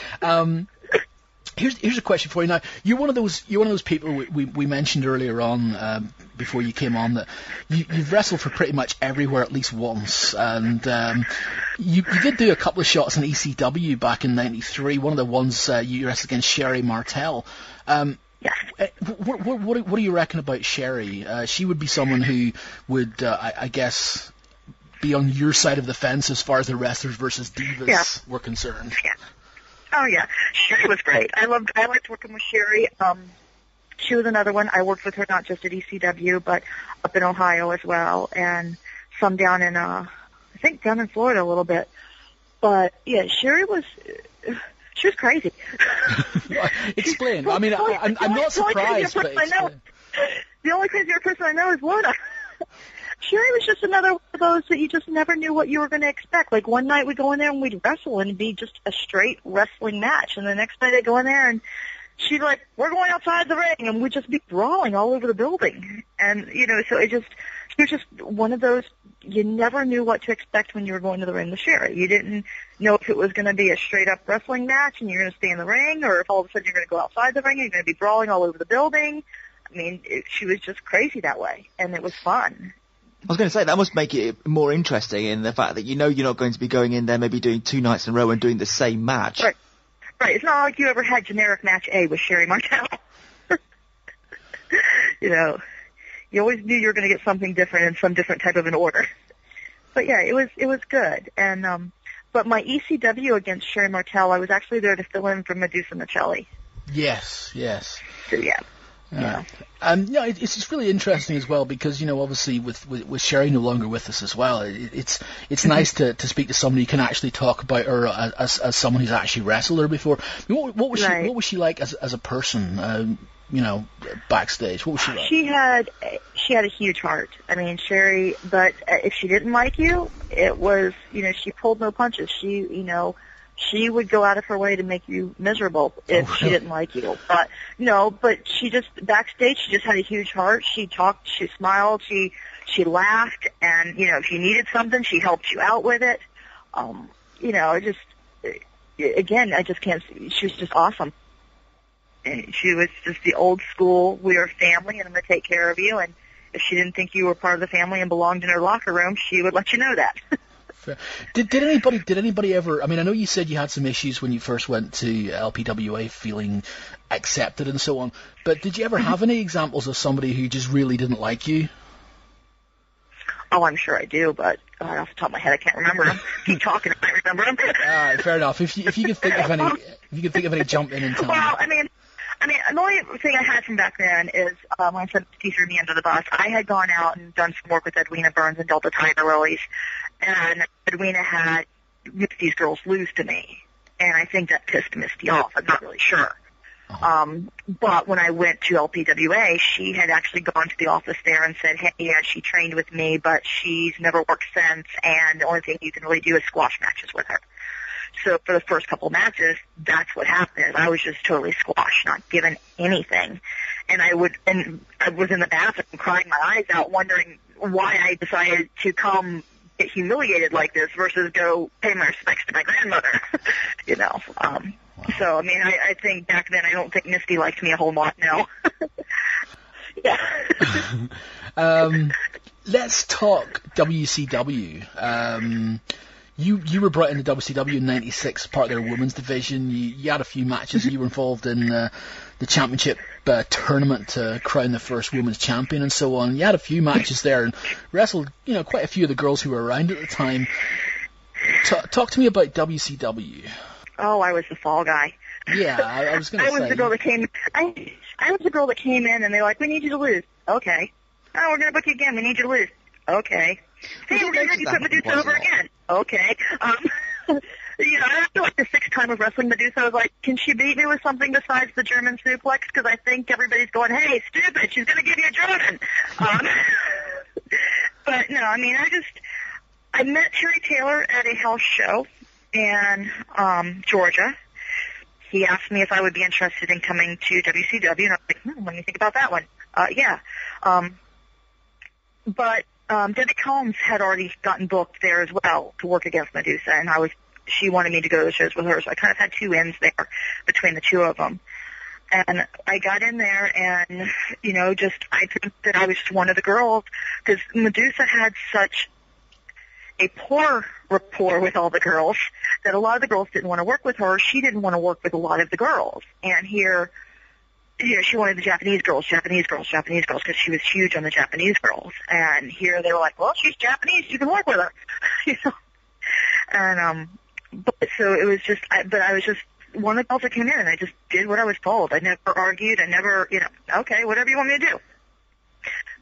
Here's a question for you now. You're one of those people we mentioned earlier on before you came on that you've wrestled for pretty much everywhere at least once, and you did do a couple of shots in ECW back in '93. One of the ones you wrestled against Sherry Martell. Yes. What do you reckon about Sherry? She would be someone who would, I guess, be on your side of the fence as far as the wrestlers versus divas were concerned. Yeah. Oh yeah, Sherry was great. I liked working with Sherry. She was another one. I worked with her not just at ECW, but up in Ohio as well, and some down in I think down in Florida a little bit. But yeah, Sherry was crazy. Explain. I mean, I'm not surprised, but the only crazier person I know is Luna. Sherry was just another one of those that you just never knew what you were going to expect. Like, one night we'd go in there and we'd wrestle, and it'd be just a straight wrestling match. And the next night I'd go in there, and she'd be like, we're going outside the ring, and we'd just be brawling all over the building. And, you know, so she was just one of those, you never knew what to expect when you were going to the ring with Sherry. You didn't know if it was going to be a straight-up wrestling match and you're going to stay in the ring, or if all of a sudden you're going to go outside the ring and you're going to be brawling all over the building. I mean, she was just crazy that way, and it was fun. I was going to say, that must make it more interesting in the fact that you know you're not going to be going in there maybe doing 2 nights in a row and doing the same match. Right. It's not like you ever had generic match A with Sherry Martell. You know, you always knew you were going to get something different in some different type of an order. But yeah, it was good. And but my ECW against Sherry Martell, I was actually there to fill in for Madusa Miceli. Yes. So yeah. Yeah. It's really interesting as well because, you know, obviously with Sherry no longer with us as well, it's nice to speak to somebody who can actually talk about her as someone who's actually wrestled her before. I mean, what was she like as a person? You know, backstage, what was she like? She had a huge heart. I mean, Sherry, but if she didn't like you, it was, you know, she pulled no punches. She would go out of her way to make you miserable if she didn't like you. But she just, backstage, she just had a huge heart. She talked, she smiled, she laughed, and, you know, if you needed something, she helped you out with it. You know, again, I just can't, she was just awesome. And she was just the old school, we are family and I'm going to take care of you. And if she didn't think you were part of the family and belonged in her locker room, she would let you know that. Did anybody ever? I mean, I know you said you had some issues when you first went to LPWA, feeling accepted and so on. But did you ever have any examples of somebody who just really didn't like you? Oh, I'm sure I do, but off the top of my head, I can't remember them. Keep talking, I might remember them. All right, fair enough. If you could think of any, jump in and tell me. Well, I mean, the only thing I had from back then is when I said he threw me under the bus, I had gone out and done some work with Edwina Burns and Delta Tiger Lilies, and Edwina had Misty's girls lose to me, and I think that pissed Misty off. I'm not really sure. But when I went to LPWA, she had actually gone to the office there and said, hey, yeah, she trained with me, but she's never worked since, and the only thing you can really do is squash matches with her. So for the first couple matches, that's what happened. I was just totally squashed, not given anything. And I was in the bathroom crying my eyes out, wondering why I decided to come get humiliated like this versus go pay my respects to my grandmother. You know. So, I mean, I think back then, I don't think Misty liked me a whole lot, no. Yeah. let's talk WCW. You were brought into WCW in '96, part of their women's division. You had a few matches. You were involved in the championship tournament to crown the first women's champion and so on. You had a few matches there and wrestled, quite a few of the girls who were around at the time. Talk to me about WCW. Oh, I was the fall guy. Yeah, I was going to say. I was the girl that came. I was the girl that came in, and they're like, "We need you to lose." Okay. Oh, we're going to book you again. We need you to lose. Okay. Hey, we're going to have you put Madusa over again. Okay. I feel like the sixth time of wrestling Madusa, I was like, can she beat me with something besides the German suplex? Because I think everybody's going, hey, stupid, she's going to give you a German. But no, I mean, I met Terry Taylor at a house show in Georgia. He asked me if I would be interested in coming to WCW, and I was like, let me think about that one. Yeah. But Debbie Combs had already gotten booked there as well to work against Madusa, and she wanted me to go to the shows with her, so I kind of had two ends there between the two of them. And I got in there, and, I think that I was just one of the girls, because Madusa had such a poor rapport with all the girls that a lot of the girls didn't want to work with her. She didn't want to work with a lot of the girls. And here she wanted the Japanese girls, because she was huge on the Japanese girls. And here they were like, well, she's Japanese, you can work with her. And, but so it was just, I was just one of the girls that came in, and I just did what I was told. I never argued. I never, okay, whatever you want me to do.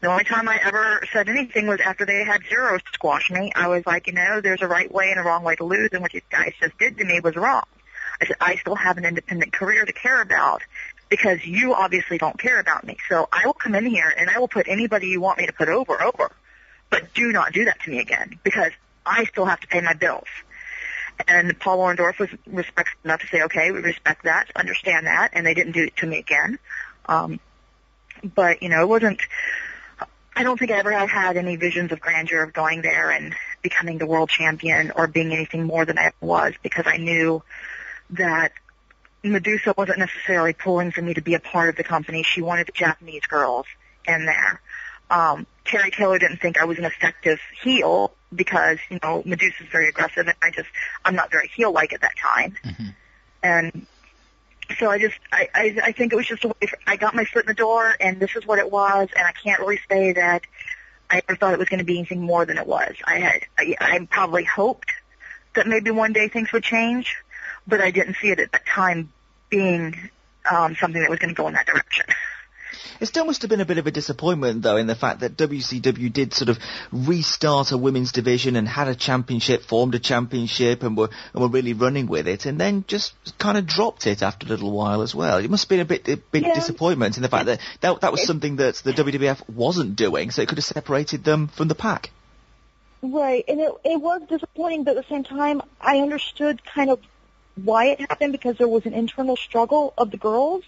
The only time I ever said anything was after they had Zero squash me. I was like, there's a right way and a wrong way to lose, and what you guys just did to me was wrong. I said, I still have an independent career to care about, because you obviously don't care about me. So I will come in here, and I will put anybody you want me to put over. But do not do that to me again, because I still have to pay my bills. And Paul Orndorff was respectful enough to say, okay, we respect that, understand that, and they didn't do it to me again. But, it wasn't, I don't think I ever had any visions of grandeur of going there and becoming the world champion or being anything more than I ever was, because I knew that Madusa wasn't necessarily pulling for me to be a part of the company. She wanted the Japanese girls in there. Terry Taylor didn't think I was an effective heel because, Madusa's very aggressive, and I'm not very heel-like at that time. Mm-hmm. And so I think it was just a way I got my foot in the door, and this is what it was, and I can't really say that I ever thought it was going to be anything more than it was. I probably hoped that maybe one day things would change, but I didn't see it at that time being something that was going to go in that direction. It still must have been a bit of a disappointment, though, in the fact that WCW did sort of restart a women's division and had a championship, formed a championship, and were really running with it, and then just kind of dropped it after a little while as well. It must have been a big disappointment in the fact that was something that the WWF wasn't doing, so it could have separated them from the pack. Right, and it was disappointing, but at the same time, I understood kind of why it happened, because there was an internal struggle of the girls.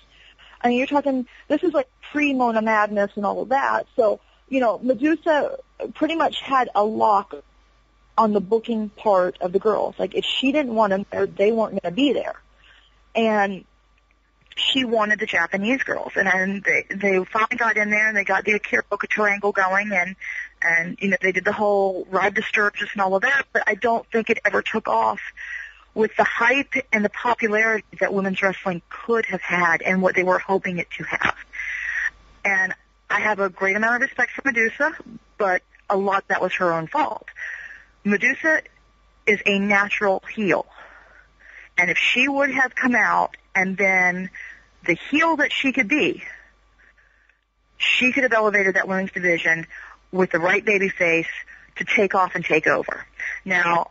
I mean, you're talking, this is like pre-Mona Madness and all of that. So, Madusa pretty much had a lock on the booking part of the girls. Like, if she didn't want them there, they weren't going to be there. And she wanted the Japanese girls. And then they finally got in there, and they got the Akira Boca triangle going, and they did the whole Ride the Sturgis and all of that, but I don't think it ever took off with the hype and the popularity that women's wrestling could have had and what they were hoping it to have. And I have a great amount of respect for Madusa, but a lot of that was her own fault. Madusa is a natural heel. And if she would have come out and been the heel that she could be, she could have elevated that women's division with the right baby face to take off and take over. Now,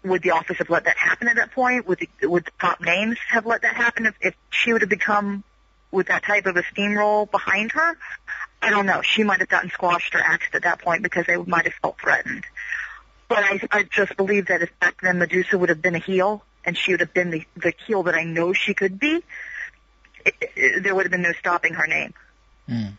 would the office have let that happen at that point? Would the top names have let that happen if she would have become with that type of a steamroll behind her? I don't know. She might have gotten squashed or axed at that point because they might have felt threatened. But I just believe that if back then Madusa would have been a heel and she would have been the heel that I know she could be, there would have been no stopping her name. Mm.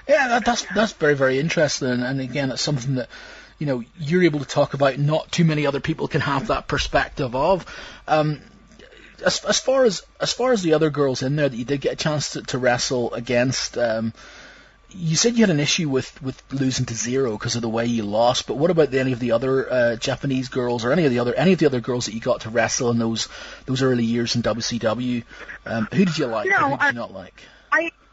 Yeah, that's very, very interesting. And again, it's something that you're able to talk about. Not too many other people can have that perspective of. As far as the other girls in there that you did get a chance to wrestle against, you said you had an issue with losing to Zero because of the way you lost, but what about any of the other Japanese girls or any of the other girls that you got to wrestle in those early years in WCW? Who did you like? Or who did you not like?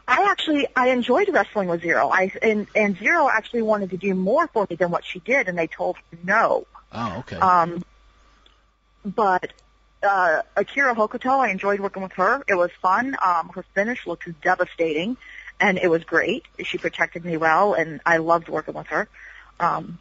I enjoyed wrestling with Zero. And Zero actually wanted to do more for me than what she did, and they told her no. Oh, okay. But Akira Hokuto, I enjoyed working with her. It was fun. Her finish looked devastating, and it was great. She protected me well, and I loved working with her. And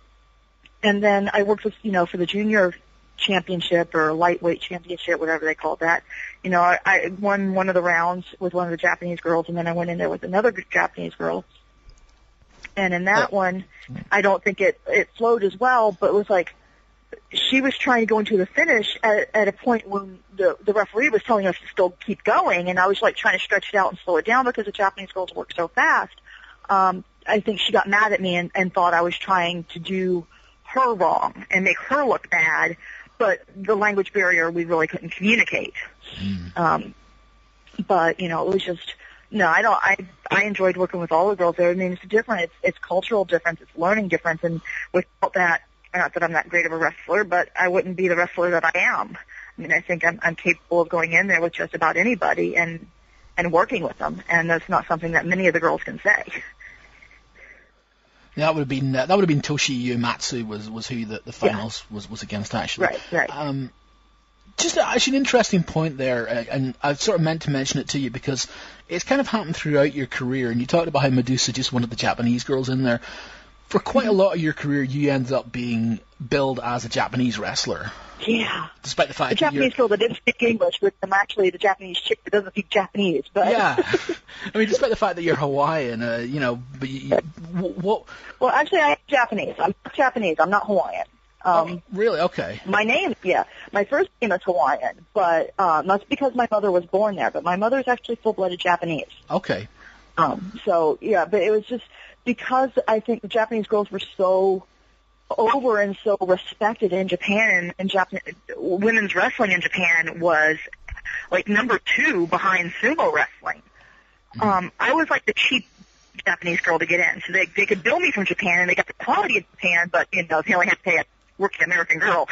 then I worked with, for the junior championship or lightweight championship, whatever they called that. I won one of the rounds with one of the Japanese girls, and then I went in there with another Japanese girl. And in that one, I don't think it flowed as well, but it was like she was trying to go into the finish at a point when the referee was telling us to still keep going, and I was like trying to stretch it out and slow it down because the Japanese girls work so fast. I think she got mad at me and thought I was trying to do her wrong and make her look bad, but the language barrier, we really couldn't communicate. But, it was just, no, I enjoyed working with all the girls there. I mean, it's different. It's cultural difference. It's learning difference. And without that, not that I'm that great of a wrestler, but I wouldn't be the wrestler that I am. I mean, I think I'm capable of going in there with just about anybody and working with them. And that's not something that many of the girls can say. Yeah, that would have been Toshi Uematsu was who the finals was against, actually. Right. Just actually an interesting point there, and I sort of meant to mention it to you because it's kind of happened throughout your career, and you talked about how Madusa just wanted the Japanese girls in there. For quite a lot of your career, you ended up being billed as a Japanese wrestler. Yeah. Despite the fact the Japanese girl that didn't speak English with them, actually the Japanese chick that doesn't speak Japanese. But yeah. I mean, despite the fact that you're Hawaiian, but what? Well, actually, I'm Japanese. I'm Japanese. I'm not Hawaiian. Really? Okay. My name, my first name is Hawaiian, but that's because my mother was born there. But my mother's actually full-blooded Japanese. Okay. So yeah, but it was just because I think the Japanese girls were so over and so respected in Japan, and women's wrestling in Japan was like number 2 behind sumo wrestling. I was like the cheap Japanese girl to get in, so they could bill me from Japan, and they got the quality of Japan, but they only had to pay a working American girl.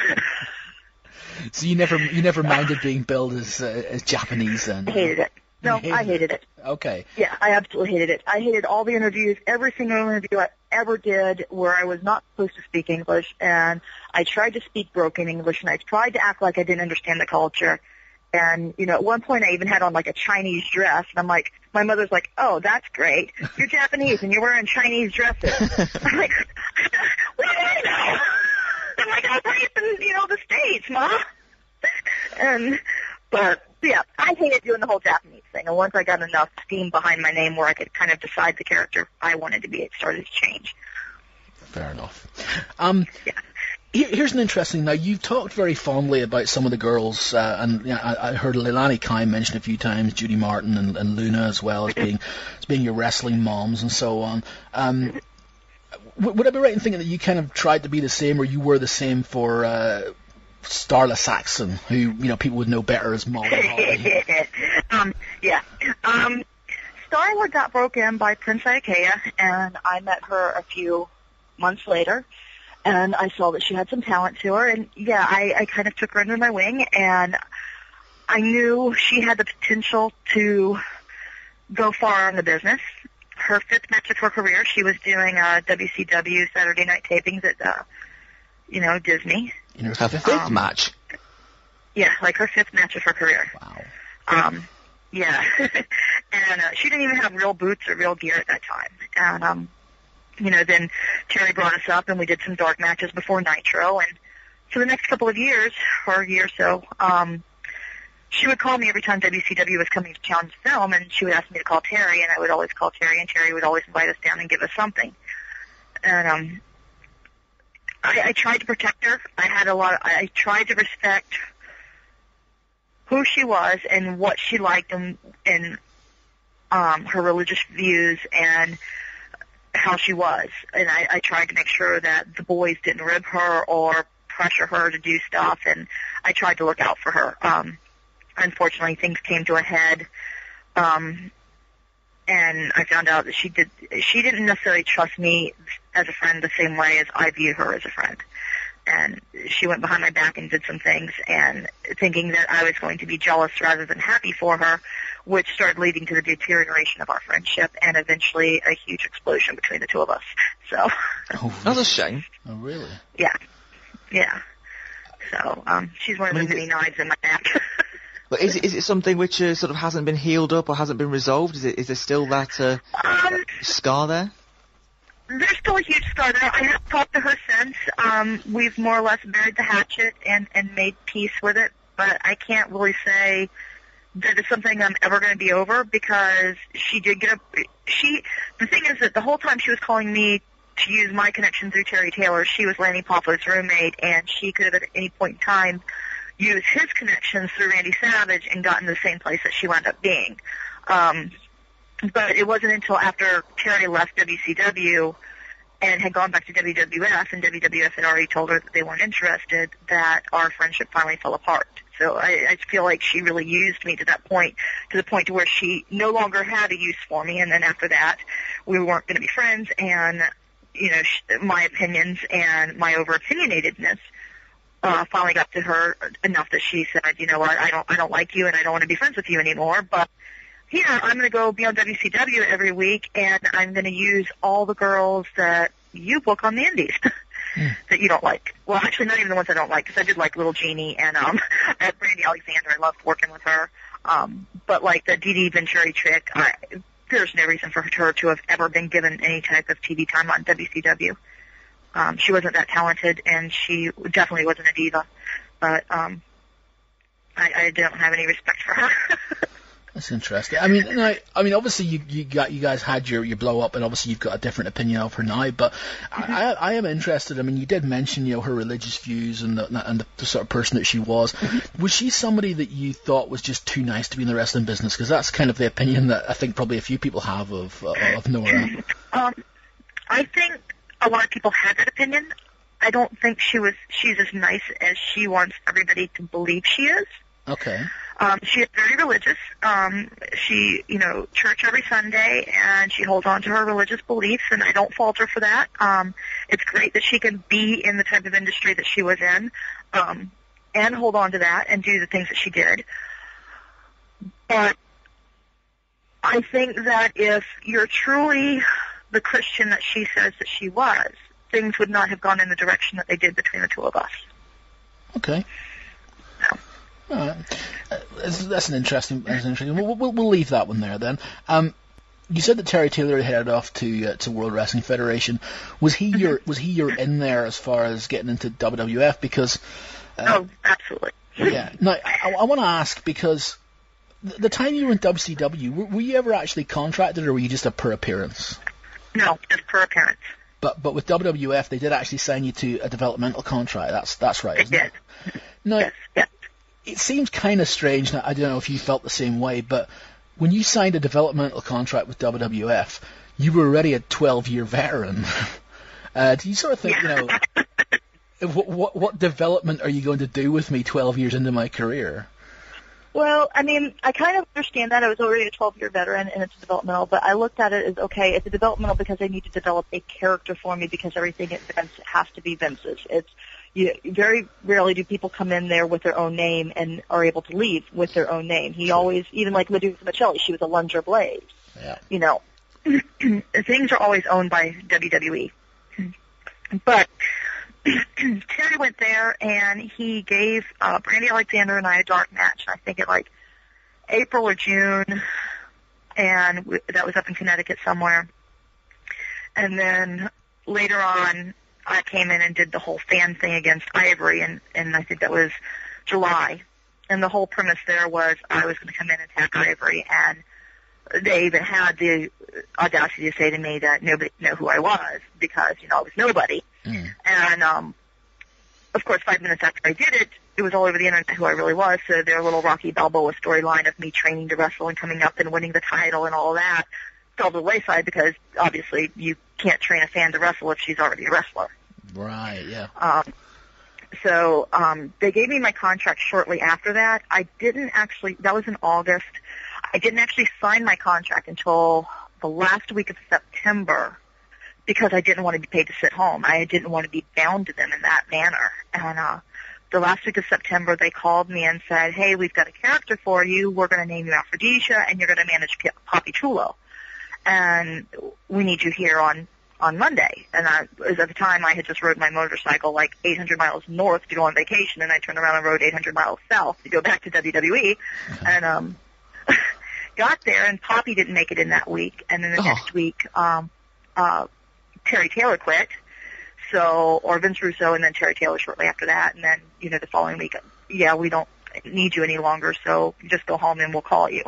So you never minded being billed as Japanese then? I hated it. No, I hated it. Okay. Yeah, I absolutely hated it. I hated all the interviews, every single interview I ever did where I was not supposed to speak English, and I tried to speak broken English, and I tried to act like I didn't understand the culture. And, at one point I even had on like a Chinese dress, and I'm like, my mother's like, oh, that's great. You're Japanese, and you're wearing Chinese dresses. I'm like, what do I know? I'm like, I was raised in, the States, Ma. But yeah, I hated doing the whole Japanese thing. And once I got enough steam behind my name where I could kind of decide the character I wanted to be, it started to change. Fair enough. Yeah. Here's an interesting. Now, you've talked very fondly about some of the girls, and I heard Leilani Kai mentioned a few times, Judy Martin and Luna as well as being your wrestling moms and so on. Would I be right in thinking that you kind of tried to be the same, or you were the same for Starla Saxton, who people would know better as Molly Holly? Starla got broken by Prince Ikea, and I met her a few months later. And I saw that she had some talent to her, and I kind of took her under my wing, and I knew she had the potential to go far in the business. Her 5th match of her career, she was doing WCW Saturday night tapings at, Disney. Her 5th match? Yeah, like her 5th match of her career. Wow. Yeah. And she didn't even have real boots or real gear at that time. And, then Terry brought us up, and we did some dark matches before Nitro. And for the next couple of years, or a year or so, she would call me every time WCW was coming to town to film, and she would ask me to call Terry, and I would always call Terry, and Terry would always invite us down and give us something. And I tried to protect her. I tried to respect who she was and what she liked and her religious views and how she was. And I tried to make sure that the boys didn't rib her or pressure her to do stuff, and I tried to look out for her. Unfortunately, things came to a head, and and I found out that she didn't necessarily trust me as a friend the same way as I view her as a friend. And she went behind my back and did some things, and thinking that I was going to be jealous rather than happy for her, which started leading to the deterioration of our friendship and eventually a huge explosion between the two of us. So. Oh, that's a shame. Oh, really? Yeah. Yeah. So, she's one of the many knives in my back. But is it something which sort of hasn't been healed up or hasn't been resolved? Is there still that scar there? There's still a huge scar there. I have talked to her since. We've more or less buried the hatchet and made peace with it, but I can't really say that it's something I'm ever going to be over, because she did get the thing is that the whole time she was calling me to use my connection through Terry Taylor, she was Lanny Poffo's roommate, and she could have at any point in time used his connections through Randy Savage and gotten to the same place that she wound up being. But it wasn't until after Terry left WCW and had gone back to WWF, and WWF had already told her that they weren't interested, that our friendship finally fell apart. So I feel like she really used me to the point to where she no longer had a use for me, and then after that, we weren't going to be friends, and, you know, my opinions and my over-opinionatedness finally got to her enough that she said, you know what, I don't like you and I don't want to be friends with you anymore, but here, I'm going to go be on WCW every week, and I'm going to use all the girls that you book on the indies that you don't like. Well, actually, not even the ones I don't like, because I did like Little Jeannie and Brandy Alexander. I loved working with her. But like the Dee Dee Venturi trick, there's no reason for her to have ever been given any type of TV time on WCW. She wasn't that talented, and she definitely wasn't a diva. But I don't have any respect for her. That's interesting. I mean, obviously you guys had your blow up, and obviously you've got a different opinion of her now. But I am interested. I mean, you did mention, you know, her religious views and the sort of person that she was. Was she somebody that you thought was just too nice to be in the wrestling business? Because that's kind of the opinion that I think probably a few people have of Nora. I think a lot of people had that opinion. I don't think she's as nice as she wants everybody to believe she is. Okay. She is very religious. She, you know, church every Sunday, and she holds on to her religious beliefs, and I don't fault her for that. It's great that she can be in the type of industry that she was in, and hold on to that and do the things that she did. But I think that if you're truly the Christian that she says that she was, things would not have gone in the direction that they did between the two of us. Okay. That's an interesting. We'll leave that one there then. You said that Terry Taylor headed off to World Wrestling Federation. Was he your in there as far as getting into WWF? Because oh, absolutely. Yeah. Now I want to ask, because the time you were in WCW, were you ever actually contracted, or were you just a per appearance? No, just per appearance. But with WWF, they did actually sign you to a developmental contract. That's right, isn't it? No. Yes. It seems kind of strange. Now, I don't know if you felt the same way, but when you signed a developmental contract with WWF, you were already a 12-year veteran. Do you sort of think, you know, what development are you going to do with me 12 years into my career? Well, I mean, I kind of understand that. I was already a 12-year veteran, and it's developmental, but I looked at it as, okay, it's a developmental because they need to develop a character for me, because everything at Vince has to be Vince's. Very rarely do people come in there with their own name and are able to leave with their own name. He always, even like Madusa Miceli, she was a Lunger Blaze. Yeah. You know, things are always owned by WWE. But Terry went there, and he gave Brandy Alexander and I a dark match, I think at like April or June, and that was up in Connecticut somewhere. And then later on, I came in and did the whole fan thing against Ivory, and I think that was July. And the whole premise there was I was going to come in and attack Ivory, and they even had the audacity to say to me that nobody would know who I was, because, you know, I was nobody. And, of course, 5 minutes after I did it, it was all over the internet who I really was, so their little Rocky Balboa storyline of me training to wrestle and coming up and winning the title and all that fell to the wayside, because obviously you can't train a fan to wrestle if she's already a wrestler. Right, yeah. So they gave me my contract shortly after that. That was in August. I didn't actually sign my contract until the last week of September because I didn't want to be paid to sit home. I didn't want to be bound to them in that manner. And the last week of September, they called me and said, hey, we've got a character for you. We're going to name you Aphrodisia, and you're going to manage Poppy Chulo. And we need you here on Monday. And at the time, I had just rode my motorcycle like 800 miles north to go on vacation, and I turned around and rode 800 miles south to go back to WWE. And got there, and Poppy didn't make it in that week. And then the next week, Terry Taylor quit. Or Vince Russo, and then Terry Taylor shortly after that. And then, the following week, yeah, we don't need you any longer, so just go home and we'll call you.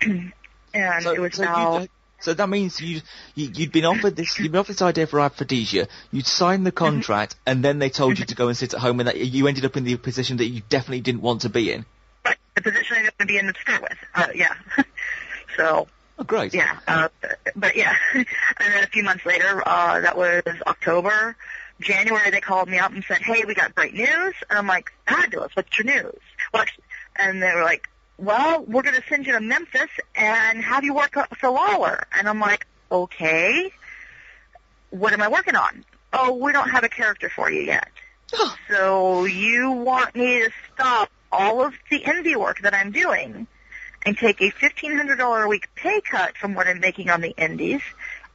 And it was now... So that means you'd been offered this idea for Aphrodisia, you'd signed the contract, and then they told you to go and sit at home, and that you ended up in the position that you definitely didn't want to be in. Right, the position I didn't want to be in to start with, yeah. So... Oh, great. Yeah, but yeah. And then a few months later, that was October, January, they called me up and said, hey, we got great news. And I'm like, fabulous, what's your news? And they were like, well, we're going to send you to Memphis and have you work for Lawler. And I'm like, okay, what am I working on? Oh, we don't have a character for you yet. So you want me to stop all of the indie work that I'm doing and take a $1,500 a week pay cut from what I'm making on the indies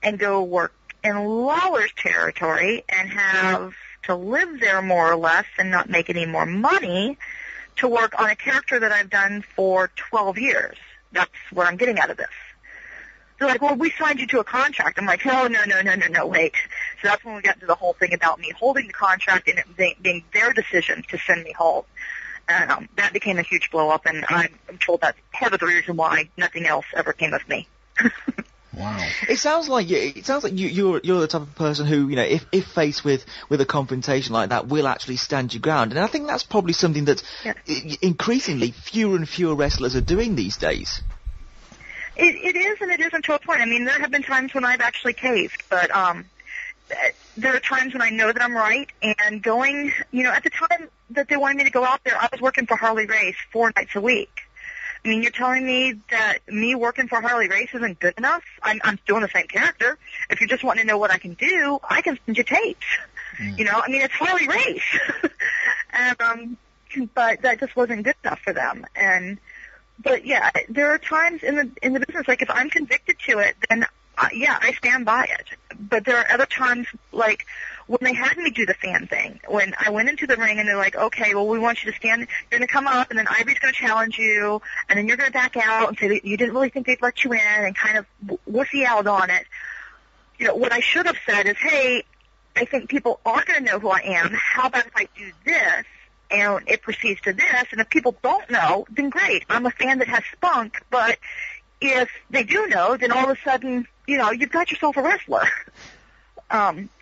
and go work in Lawler's territory and have to live there more or less and not make any more money to work on a character that I've done for 12 years. That's what I'm getting out of this. They're like, well, we signed you to a contract. I'm like, oh, no, wait. So that's when we got into the whole thing about me holding the contract and it being their decision to send me home. And that became a huge blow-up, and I'm told that's part of the reason why nothing else ever came of me. Wow! It sounds like you're the type of person who, if faced with a confrontation like that, will actually stand your ground. And I think that's probably something that increasingly fewer and fewer wrestlers are doing these days. It is, and it isn't to a point. I mean, there have been times when I've actually caved, but there are times when I know that I'm right, and going, at the time that they wanted me to go out there, I was working for Harley Race 4 nights a week. I mean, you're telling me that me working for Harley Race isn't good enough? I'm doing the same character. If you're just wanting to know what I can do, I can send you tapes. I mean, it's Harley Race. And, but that just wasn't good enough for them. But yeah, there are times in the business, like if I'm convicted to it, then I stand by it. But there are other times, like when they had me do the fan thing, when I went into the ring and they're like, okay, well, we want you to stand, you're going to come up, and then Ivory's going to challenge you, and then you're going to back out and say that you didn't really think they'd let you in, and kind of wussy out on it. What I should have said is, hey, I think people are going to know who I am. How about if I do this, and it proceeds to this, and if people don't know, then great. I'm a fan that has spunk, but if they do know, then all of a sudden, you've got yourself a wrestler.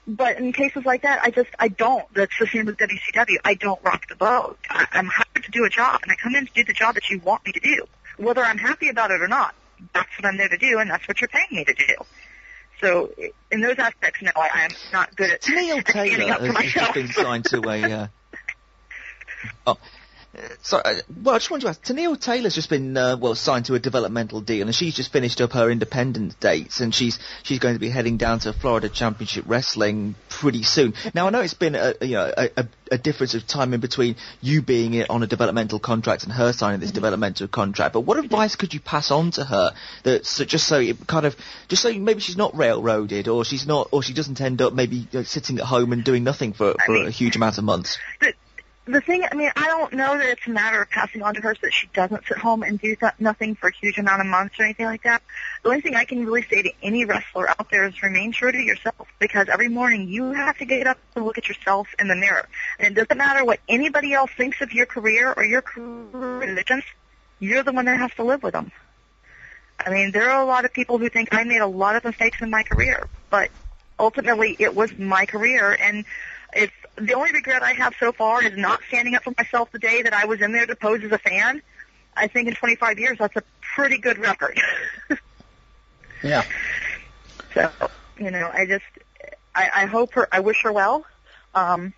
But in cases like that, I don't. That's the same with WCW. I don't rock the boat. I'm happy to do a job, and I come in to do the job that you want me to do. Whether I'm happy about it or not, that's what I'm there to do, and that's what you're paying me to do. So in those aspects, no, I'm not good at Tenille standing up for myself. Has been signed to a... I just wanted to ask, Tenille Tayla's just been, signed to a developmental deal, and she's just finished up her independent dates, and she's going to be heading down to Florida Championship Wrestling pretty soon. Now, I know it's been a difference of time in between you being on a developmental contract and her signing this developmental contract, but what advice could you pass on to her just so maybe she's not railroaded, or she doesn't end up maybe sitting at home and doing nothing for a huge amount of months? The thing, I don't know that it's a matter of passing on to her so that she doesn't sit home and do nothing for a huge amount of months or anything like that. The only thing I can really say to any wrestler out there is remain true to yourself, because every morning you have to get up and look at yourself in the mirror. And it doesn't matter what anybody else thinks of your career or your career religions, you're the one that has to live with them. I mean, there are a lot of people who think I made a lot of mistakes in my career, but ultimately it was my career, and it's the only regret I have so far is not standing up for myself the day that I was in there to pose as a fan. I think in 25 years, that's a pretty good record. Yeah. So, I hope I wish her well. I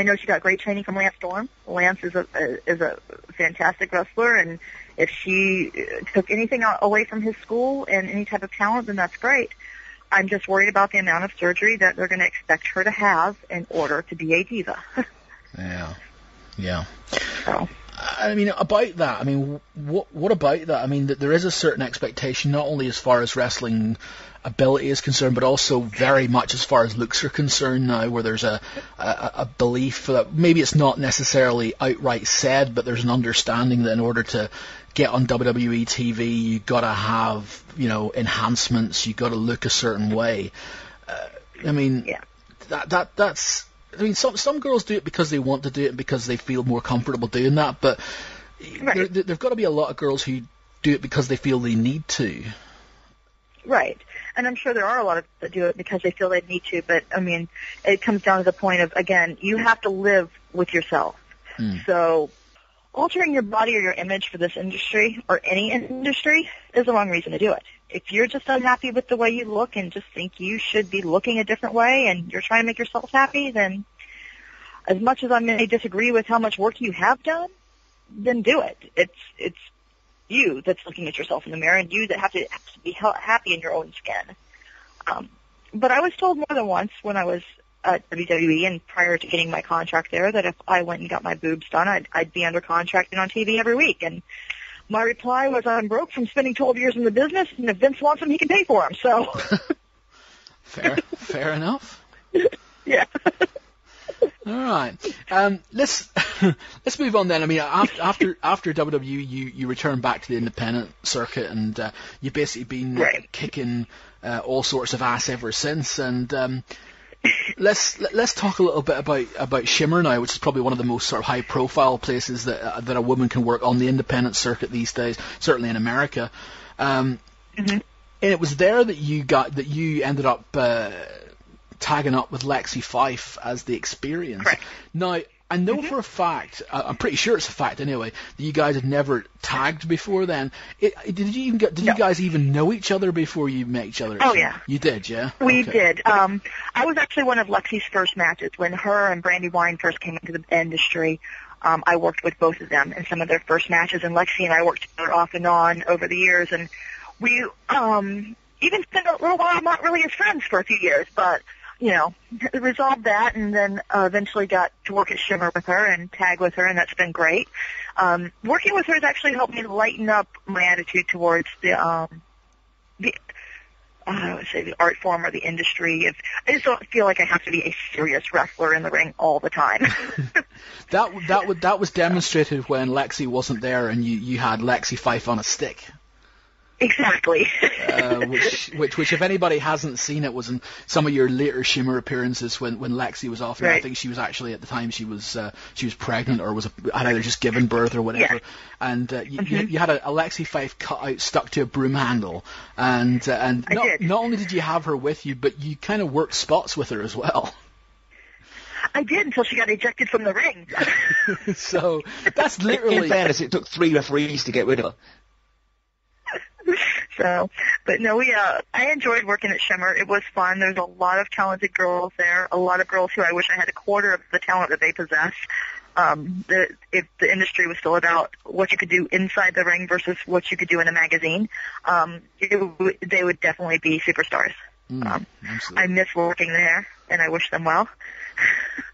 know she got great training from Lance Storm. Lance is a fantastic wrestler, and If she took anything away from his school and any type of talent, then that's great. I'm just worried about the amount of surgery that they're going to expect her to have in order to be a diva. Yeah. So. I mean, about that, I mean, what about that? I mean, that there is a certain expectation, not only as far as wrestling ability is concerned, but also very much as far as looks are concerned now, where there's a belief that maybe it's not necessarily outright said, but there's an understanding that in order to get on WWE TV, you got to have, enhancements, you got to look a certain way. I mean, that's. I mean, some girls do it because they want to do it and because they feel more comfortable doing that, but there've got to be a lot of girls who do it because they feel they need to. Right. And I'm sure there are a lot of that do it because they feel they need to, but, I mean, it comes down to the point of, again, you have to live with yourself. So altering your body or your image for this industry or any industry is the wrong reason to do it. If you're just unhappy with the way you look and just think you should be looking a different way and you're trying to make yourself happy, then as much as I may disagree with how much work you have done, then do it. It's you that's looking at yourself in the mirror and you that have to be happy in your own skin. But I was told more than once when I was at WWE and prior to getting my contract there that if I went and got my boobs done, I'd be under contract and on TV every week. And my reply was, I'm broke from spending 12 years in the business, and if Vince wants them, he can pay for them. So, fair enough. Yeah. All right. Let's move on then. I mean, after WWE, you return back to the independent circuit, and you've basically been kicking all sorts of ass ever since. And let's talk a little bit about Shimmer now, which is probably one of the most sort of high profile places that a woman can work on the independent circuit these days, certainly in America. And it was there that you ended up tagging up with Lexi Fife as the Experience. Correct. Now, I know for a fact, I'm pretty sure it's a fact anyway, that you guys had never tagged before then. Did you guys even know each other before you met each other? Oh, yeah. You did, yeah? We did. I was actually one of Lexi's first matches. When her and Brandy Wine first came into the industry, I worked with both of them in some of their first matches, and Lexi and I worked together off and on over the years, and we even spent a little while not really as friends for a few years, but resolved that, and then eventually got to work at Shimmer with her and tag with her, and that's been great. Working with her has actually helped me lighten up my attitude towards the art form or the industry. I just don't feel like I have to be a serious wrestler in the ring all the time. That was demonstrated when Lexi wasn't there and you had Lexi Fife on a stick. Exactly. Which if anybody hasn't seen it, was in some of your later Shimmer appearances when Lexi was off. I think she was actually, at the time, she was pregnant or had either just given birth or whatever. Yeah. And you had a Lexi Fife cutout stuck to a broom handle, and not only did you have her with you, but you kind of worked spots with her as well. I did, until she got ejected from the ring. So that's literally. In fairness, it took 3 referees to get rid of her. So, but no, I enjoyed working at Shimmer. It was fun. There's a lot of talented girls there, a lot of girls who I wish I had a quarter of the talent that they possess. If the industry was still about what you could do inside the ring versus what you could do in a magazine, they would definitely be superstars. I miss working there, and I wish them well.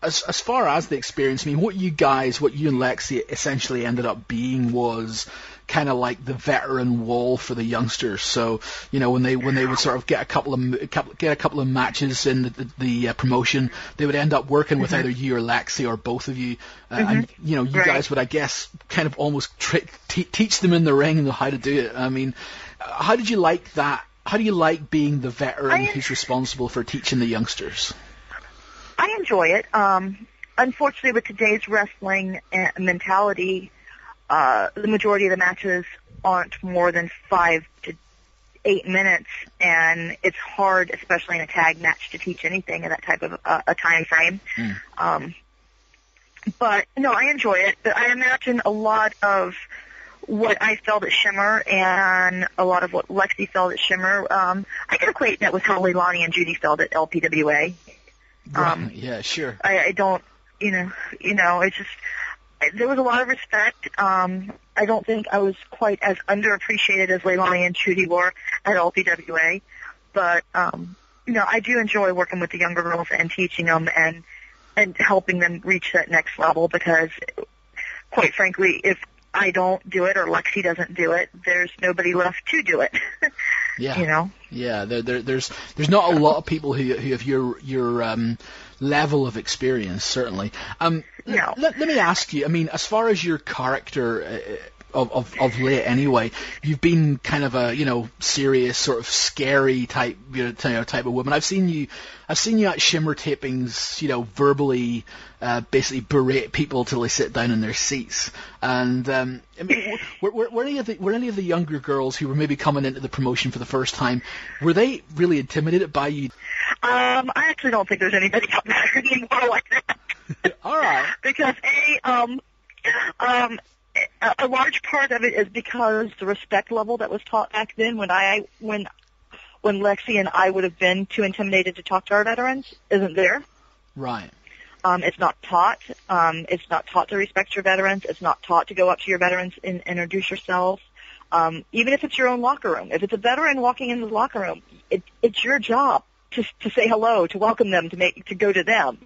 As far as the Experience, I mean, what you and Lexi essentially ended up being was kind of like the veteran wall for the youngsters. So, when they would sort of get a couple of matches in the promotion, they would end up working with either you or Lexi or both of you, and you guys would, I guess, kind of almost teach them in the ring how to do it. I mean, how did you like that? How do you like being the veteran who's responsible for teaching the youngsters? I enjoy it. Unfortunately, with today's wrestling mentality, the majority of the matches aren't more than 5 to 8 minutes, and it's hard, especially in a tag match, to teach anything in that type of a time frame. But no, I enjoy it. But I imagine a lot of what I felt at Shimmer and a lot of what Lexi felt at Shimmer, I can equate that with how Leilani and Judy felt at LPWA. Yeah, sure. I don't, it's just, there was a lot of respect. I don't think I was quite as underappreciated as Leilani and Trudy were at LPWA, but I do enjoy working with the younger girls and teaching them and helping them reach that next level, because quite frankly, if I don't do it or Lexi doesn't do it, there's nobody left to do it. Yeah. Yeah, there's not a lot of people who have your level of experience, certainly. No. Let me ask you, I mean, as far as your character of late anyway, you've been kind of a, serious, sort of scary type of woman. I've seen you at Shimmer tapings, verbally basically berate people till they sit down in their seats. And I mean, were any of the younger girls who were maybe coming into the promotion for the first time, were they really intimidated by you? I actually don't think there's anybody out there anymore like that. All right. Because a large part of it is because the respect level that was taught back then, when Lexi and I would have been too intimidated to talk to our veterans, isn't there. Right. It's not taught. It's not taught to respect your veterans. It's not taught to go up to your veterans and introduce yourself. Even if it's your own locker room. If it's a veteran walking into the locker room, it's your job to say hello, to welcome them, to go to them.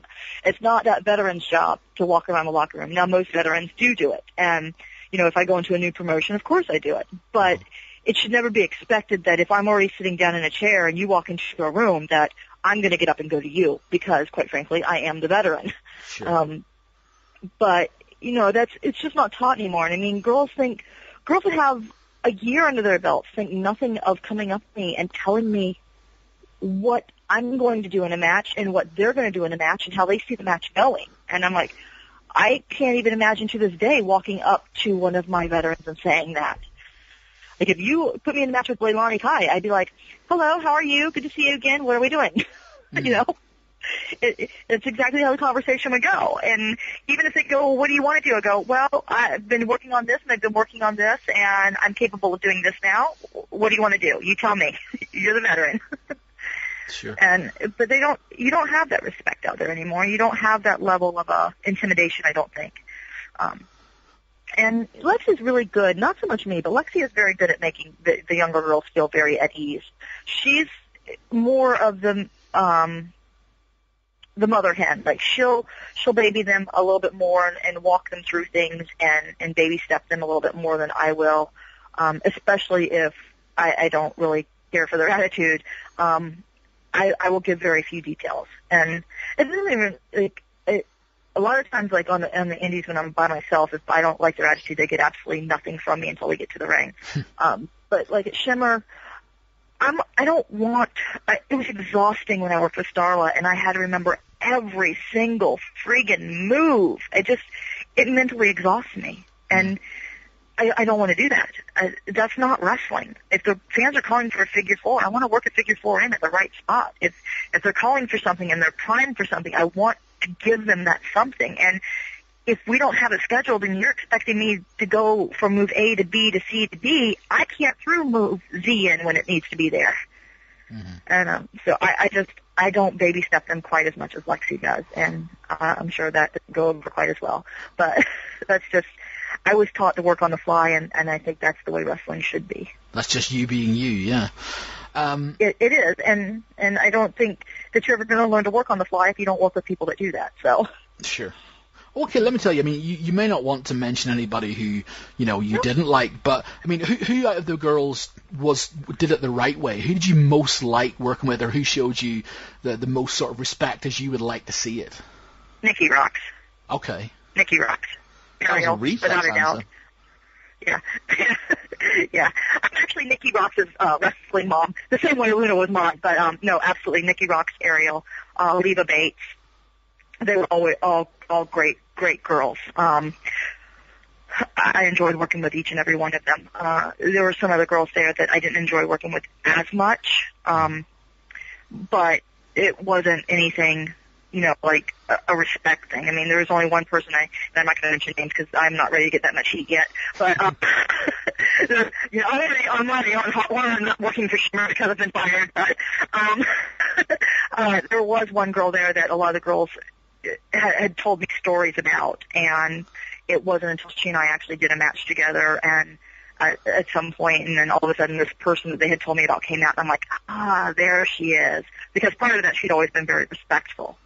It's not that veteran's job to walk around the locker room. Now, most veterans do it. And, if I go into a new promotion, of course I do it. But it should never be expected that if I'm already sitting down in a chair and you walk into a room that I'm going to get up and go to you, because, quite frankly, I am the veteran. Sure. But, it's just not taught anymore. And I mean, girls that have a year under their belts think nothing of coming up to me and telling me what I'm going to do in a match and what they're going to do in a match and how they see the match going. And I'm like, I can't even imagine to this day walking up to one of my veterans and saying that. Like, if you put me in a match with Leilani Kai, I'd be like, hello, how are you? Good to see you again. What are we doing? It's exactly how the conversation would go. And even if they go, what do you want to do? I go, well, I've been working on this and I've been working on this and I'm capable of doing this now. What do you want to do? You tell me. You're the veteran. Sure. But you don't have that respect out there anymore. You don't have that level of intimidation, I don't think. And Lexi's really good, not so much me, but Lexi is very good at making the younger girls feel very at ease. She's more of the mother hen. Like, she'll baby them a little bit more and walk them through things and baby step them a little bit more than I will, especially if I don't really care for their attitude. I will give very few details, and it doesn't even a lot of times, like on the indies when I'm by myself, if I don't like their attitude, they get absolutely nothing from me until we get to the ring. But like at Shimmer, it was exhausting when I worked with Starla, and I had to remember every single friggin' move. It mentally exhausts me, and I don't want to do that. That's not wrestling. If the fans are calling for a figure four, I want to work a figure four in at the right spot. If they're calling for something and they're primed for something, I want to give them that something. And if we don't have it scheduled and you're expecting me to go from move A to B to C to D, I can't throw move Z in when it needs to be there. Mm-hmm. And so I don't baby step them quite as much as Lexi does, and I'm sure that doesn't go over quite as well. But that's just, I was taught to work on the fly, and I think that's the way wrestling should be. That's just you being you, yeah. It is, and I don't think that you're ever going to learn to work on the fly if you don't work with people that do that. So sure. Okay, let me tell you. I mean, you may not want to mention anybody who you didn't like, but I mean, who out of the girls did it the right way? Who did you most like working with, or who showed you the most sort of respect as you would like to see it? Nikki rocks. Okay. Nikki rocks. That was a without a doubt. Yeah. Yeah. I'm actually Nikki Rock's wrestling mom, the same way Luna was mine, but no, absolutely Nikki Rock's Ariel, Leva Bates. They were all great girls. I enjoyed working with each and every one of them. There were some other girls there that I didn't enjoy working with as much, but it wasn't anything, like a respect thing. I mean, there was only one person, and I'm not going to mention names because I'm not ready to get that much heat yet, but I'm already on hot one. I'm not working for Shimmer because I've been fired, but there was one girl there that a lot of the girls had told me stories about, and it wasn't until she and I actually did a match together, and at some point, and then all of a sudden this person that they had told me about came out, and I'm like, there she is. Because prior to that, she'd always been very respectful.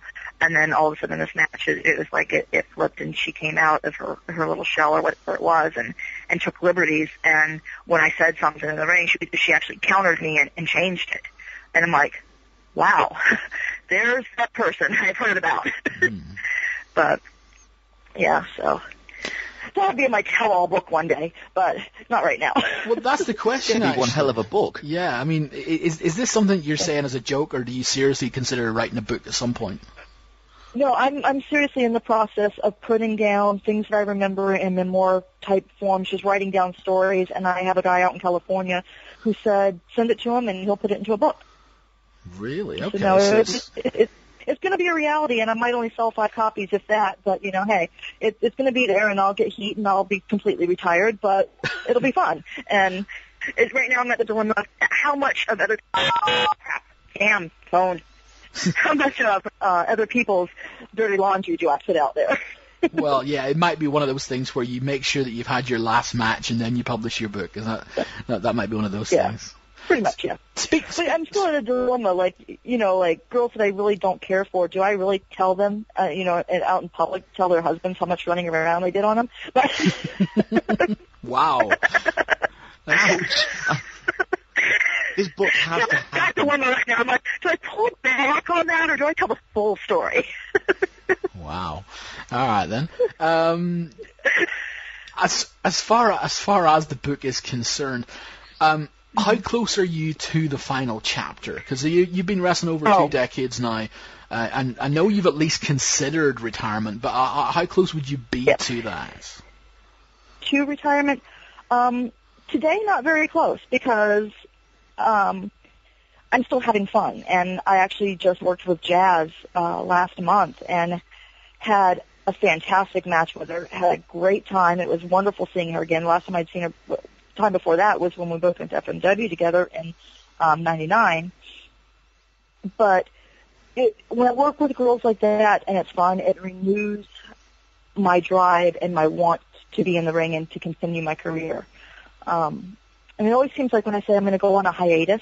And then all of a sudden this match, it was like it flipped, and she came out of her little shell or whatever it was, and took liberties. And when I said something in the ring, she actually countered me and changed it. And I'm like, wow, there's that person I've heard about. But, yeah, so that'll be in my tell-all book one day, but not right now. Well, that's the question. It's gonna be one hell of a book. Yeah, I mean, is this something you're saying as a joke, or do you seriously consider writing a book at some point? No, I'm seriously in the process of putting down things that I remember in memoir-type forms, just writing down stories, and I have a guy out in California who said, send it to him, and he'll put it into a book. Really? Okay. So, no, it's going to be a reality, and I might only sell 5 copies, if that, but, hey, it's going to be there, and I'll get heat, and I'll be completely retired, but it'll be fun. And right now I'm at the dilemma of how much of other... Damn, phone. How much of other people's dirty laundry do I put out there? Well, yeah, it might be one of those things where you make sure that you've had your last match and then you publish your book. That might be one of those things. Pretty much, yeah. But I'm still in a dilemma, like girls that I really don't care for. Do I really tell them, out in public, tell their husbands how much running around I did on them? But wow. Ouch. This book has to happen. That's the one right now. I'm like, do I pull back on that, or do I tell the full story? Wow. All right then. As far as the book is concerned, how close are you to the final chapter? Because you've been wrestling over 2 decades now, and I know you've at least considered retirement. But how close would you be to that? To retirement, today not very close, because I'm still having fun, and I actually just worked with Jazz last month and had a fantastic match with her. Had a great time. It was wonderful seeing her again. Last time I'd seen her, time before that, was when we both went to FMW together in '99. But when I work with girls like that and it's fun, it renews my drive and my want to be in the ring and to continue my career. And it always seems like when I say I'm going to go on a hiatus,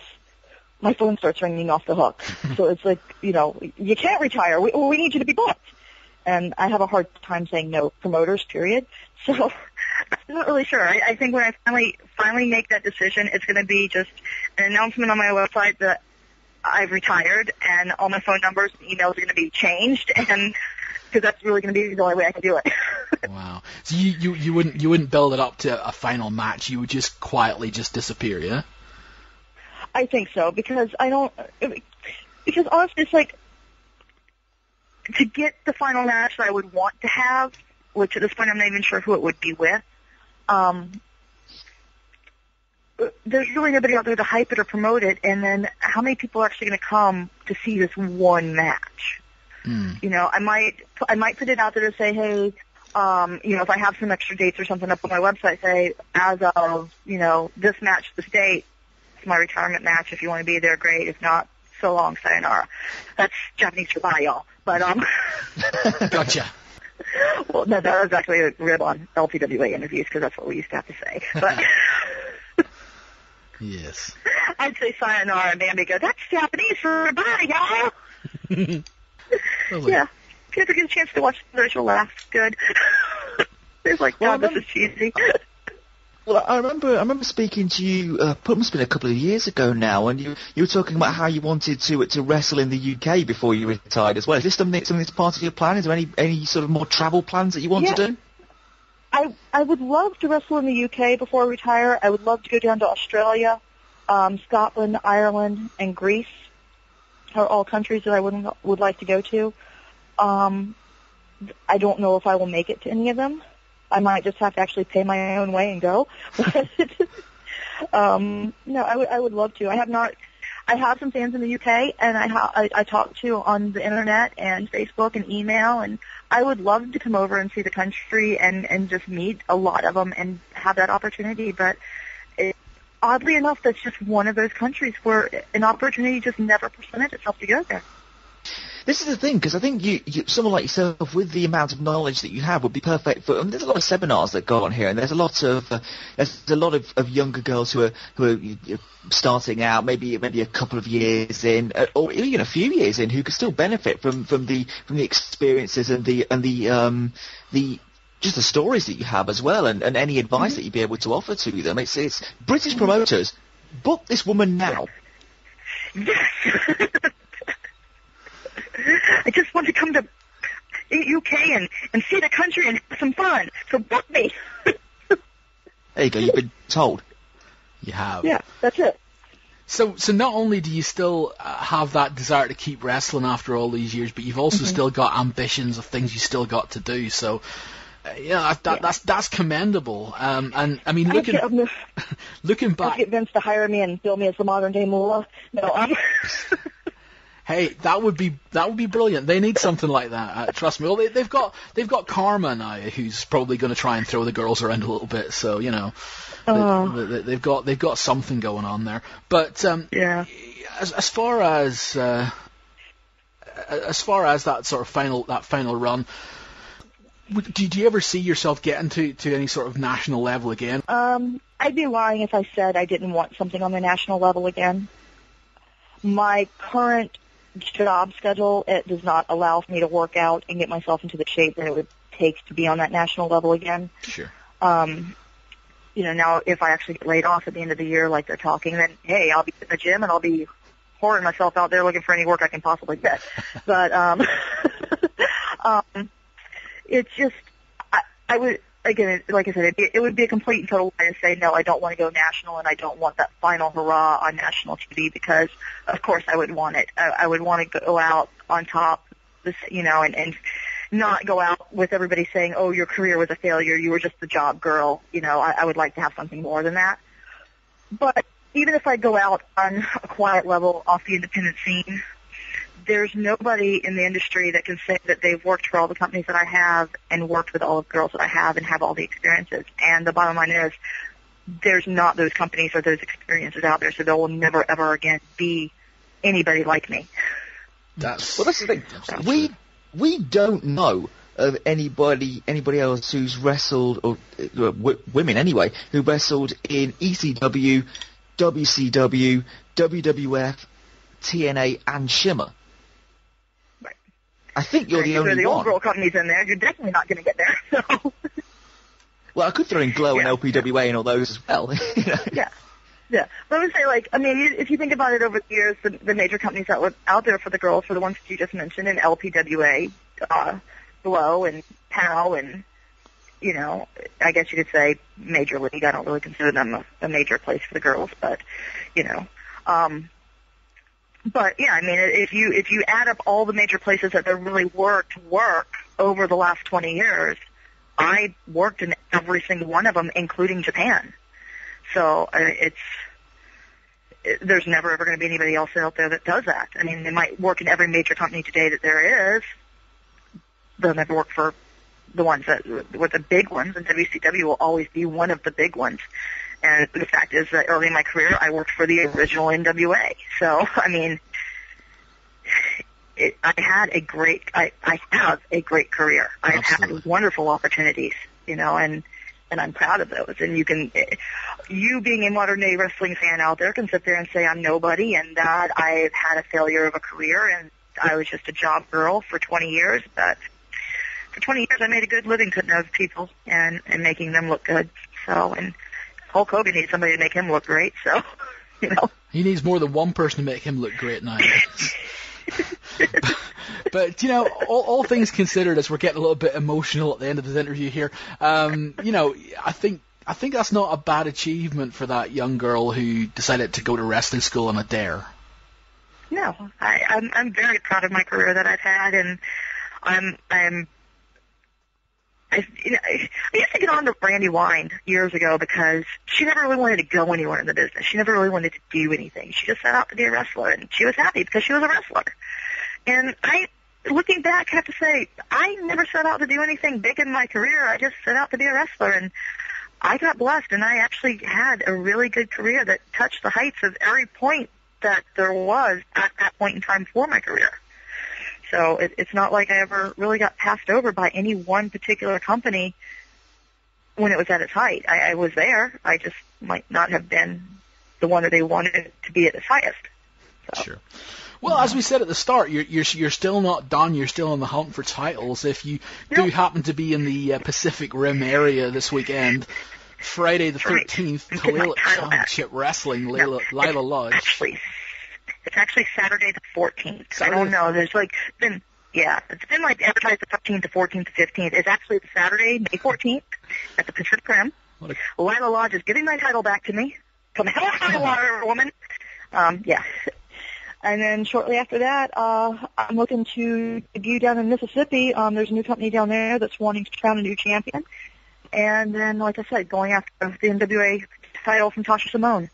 my phone starts ringing off the hook. So it's like, you can't retire. We need you to be booked. And I have a hard time saying no promoters, period. So I'm not really sure. I think when I finally make that decision, it's going to be just an announcement on my website that I've retired, and all my phone numbers and emails are going to be changed, and because that's really going to be the only way I can do it. Wow. So you wouldn't build it up to a final match. You would just quietly just disappear, yeah? I think so, because honestly, it's like, to get the final match that I would want to have, which at this point I'm not even sure who it would be with, there's really nobody out there to hype it or promote it, and then how many people are actually going to come to see this one match? I might put it out there to say, hey, if I have some extra dates or something up on my website, say, as of, this match, this date, it's my retirement match. If you want to be there, great. If not, so long, sayonara. That's Japanese for bye, y'all. But, Gotcha. Well, no, that was actually a rib on LPWA interviews, because that's what we used to have to say. But yes. I'd say sayonara, and Bambi go, that's Japanese for bye, y'all. Yeah. If you ever get a chance to watch the show, laugh. Good. It's like, God, this is cheesy. Well, I remember speaking to you. It must have been a couple of years ago now, and you were talking about how you wanted to wrestle in the UK before you retired as well. Is this something that's part of your plan? Is there any sort of more travel plans that you want to do? I would love to wrestle in the UK before I retire. I would love to go down to Australia, Scotland, Ireland, and Greece are all countries that I would like to go to. I don't know if I will make it to any of them. I might just have to actually pay my own way and go. But no, I would love to. I have some fans in the UK, and I talk to on the internet and Facebook and email, and I would love to come over and see the country and just meet a lot of them and have that opportunity. But oddly enough, that's just one of those countries where an opportunity just never presented itself to go there. This is the thing, because I think you, someone like yourself, with the amount of knowledge that you have, would be perfect for. I mean, there's a lot of seminars that go on here, and there's a lot of younger girls who are starting out, maybe a couple of years in, or even a few years in, who could still benefit from the experiences and the just the stories that you have as well, and any advice that you'd be able to offer to them. It's British promoters, book this woman now. Yes. I just want to come to UK and see the country and have some fun. So book me. There you go. You've been told. You have. Yeah, that's it. So not only do you still have that desire to keep wrestling after all these years, but you've also still got ambitions of things you still got to do. So. That's commendable. And I mean, looking back, I'll get Vince to hire me and bill me as the modern day Moolah. No, Hey, that would be brilliant. They need something like that. Trust me. Well, they've got Karma now, who's probably going to try and throw the girls around a little bit. So they've got something going on there. But as far as that sort of final run. Do you ever see yourself getting to any sort of national level again? I'd be lying if I said I didn't want something on the national level again. My current job schedule, it does not allow for me to work out and get myself into the shape that it would take to be on that national level again. Sure. Now if I actually get laid off at the end of the year like they're talking, then, hey, I'll be in the gym and I'll be whoring myself out there looking for any work I can possibly get. But, it's just, I would, again, like I said, it would be a complete and total lie to say, no, I don't want to go national and I don't want that final hurrah on national TV, because, of course, I would want it. I would want to go out on top, and not go out with everybody saying, oh, your career was a failure, you were just the job girl. I would like to have something more than that. But even if I go out on a quiet level off the independent scene, there's nobody in the industry that can say that they've worked for all the companies that I have and worked with all the girls that I have and have all the experiences. And the bottom line is, there's not those companies or those experiences out there, so there will never, ever again be anybody like me. That's the thing. We don't know of anybody else who's wrestled, or women anyway, who wrestled in ECW, WCW, WWF, TNA, and Shimmer. I think you're the only one. There are the old girl companies in there. You're definitely not going to get there. So. Well, I could throw in Glow and LPWA and all those as well. Yeah. But I would say, if you think about it over the years, the major companies that were out there for the girls were the ones that you just mentioned, and LPWA, Glow, and POW, and, I guess you could say Major League. I don't really consider them a major place for the girls, but, But yeah, I mean, if you add up all the major places that there really were to work over the last 20 years, I worked in every single one of them, including Japan. So there's never ever going to be anybody else out there that does that. I mean, they might work in every major company today that there is. They'll never work for the ones that were the big ones, and WCW will always be one of the big ones. And the fact is that early in my career, I worked for the original NWA. So, I mean, I have a great career. I've had wonderful opportunities, and I'm proud of those. And you being a modern day wrestling fan out there can sit there and say I'm nobody and that I've had a failure of a career and I was just a job girl for 20 years. But for 20 years, I made a good living cutting those people and making them look good. So, and Hulk Hogan needs somebody to make him look great, so, He needs more than one person to make him look great now. But all things considered, as we're getting a little bit emotional at the end of this interview here, I think that's not a bad achievement for that young girl who decided to go to wrestling school on a dare. No, I'm very proud of my career that I've had, and I used to get on to Brandy Wine years ago because she never really wanted to go anywhere in the business. She never really wanted to do anything. She just set out to be a wrestler, and she was happy because she was a wrestler. And looking back, I have to say, I never set out to do anything big in my career. I just set out to be a wrestler, and I got blessed, and I actually had a really good career that touched the heights of every point that there was at that point in time for my career. So it's not like I ever really got passed over by any one particular company when it was at its height. I was there. I just might not have been the one that they wanted to be at its highest. So. Sure. Well, as we said at the start, you're still not done. You're still on the hunt for titles. If you do happen to be in the Pacific Rim area this weekend, Friday the 13th, Tenille Championship Wrestling, Lila Lodge. It's actually Saturday the 14th. I don't know. There's it's been like advertised the 13th, the 14th, the 15th. It's actually the Saturday, May 14th, at the Pacific Rim. Lila Lodge is giving my title back to me. From hell out of water, woman. And then shortly after that, I'm looking to debut down in Mississippi. There's a new company down there that's wanting to crown a new champion. And then, like I said, going after the NWA title from Tasha Simone.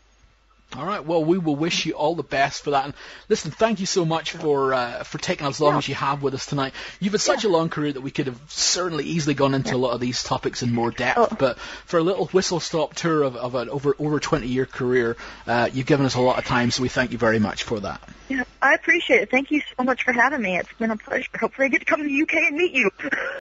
All right. Well, we will wish you all the best for that. And listen, thank you so much for taking as long as you have with us tonight. You've had such a long career that we could have certainly easily gone into a lot of these topics in more depth. But for a little whistle-stop tour of an over 20-year career, you've given us a lot of time, so we thank you very much for that. Yeah, I appreciate it. Thank you so much for having me. It's been a pleasure. Hopefully I get to come to the UK and meet you.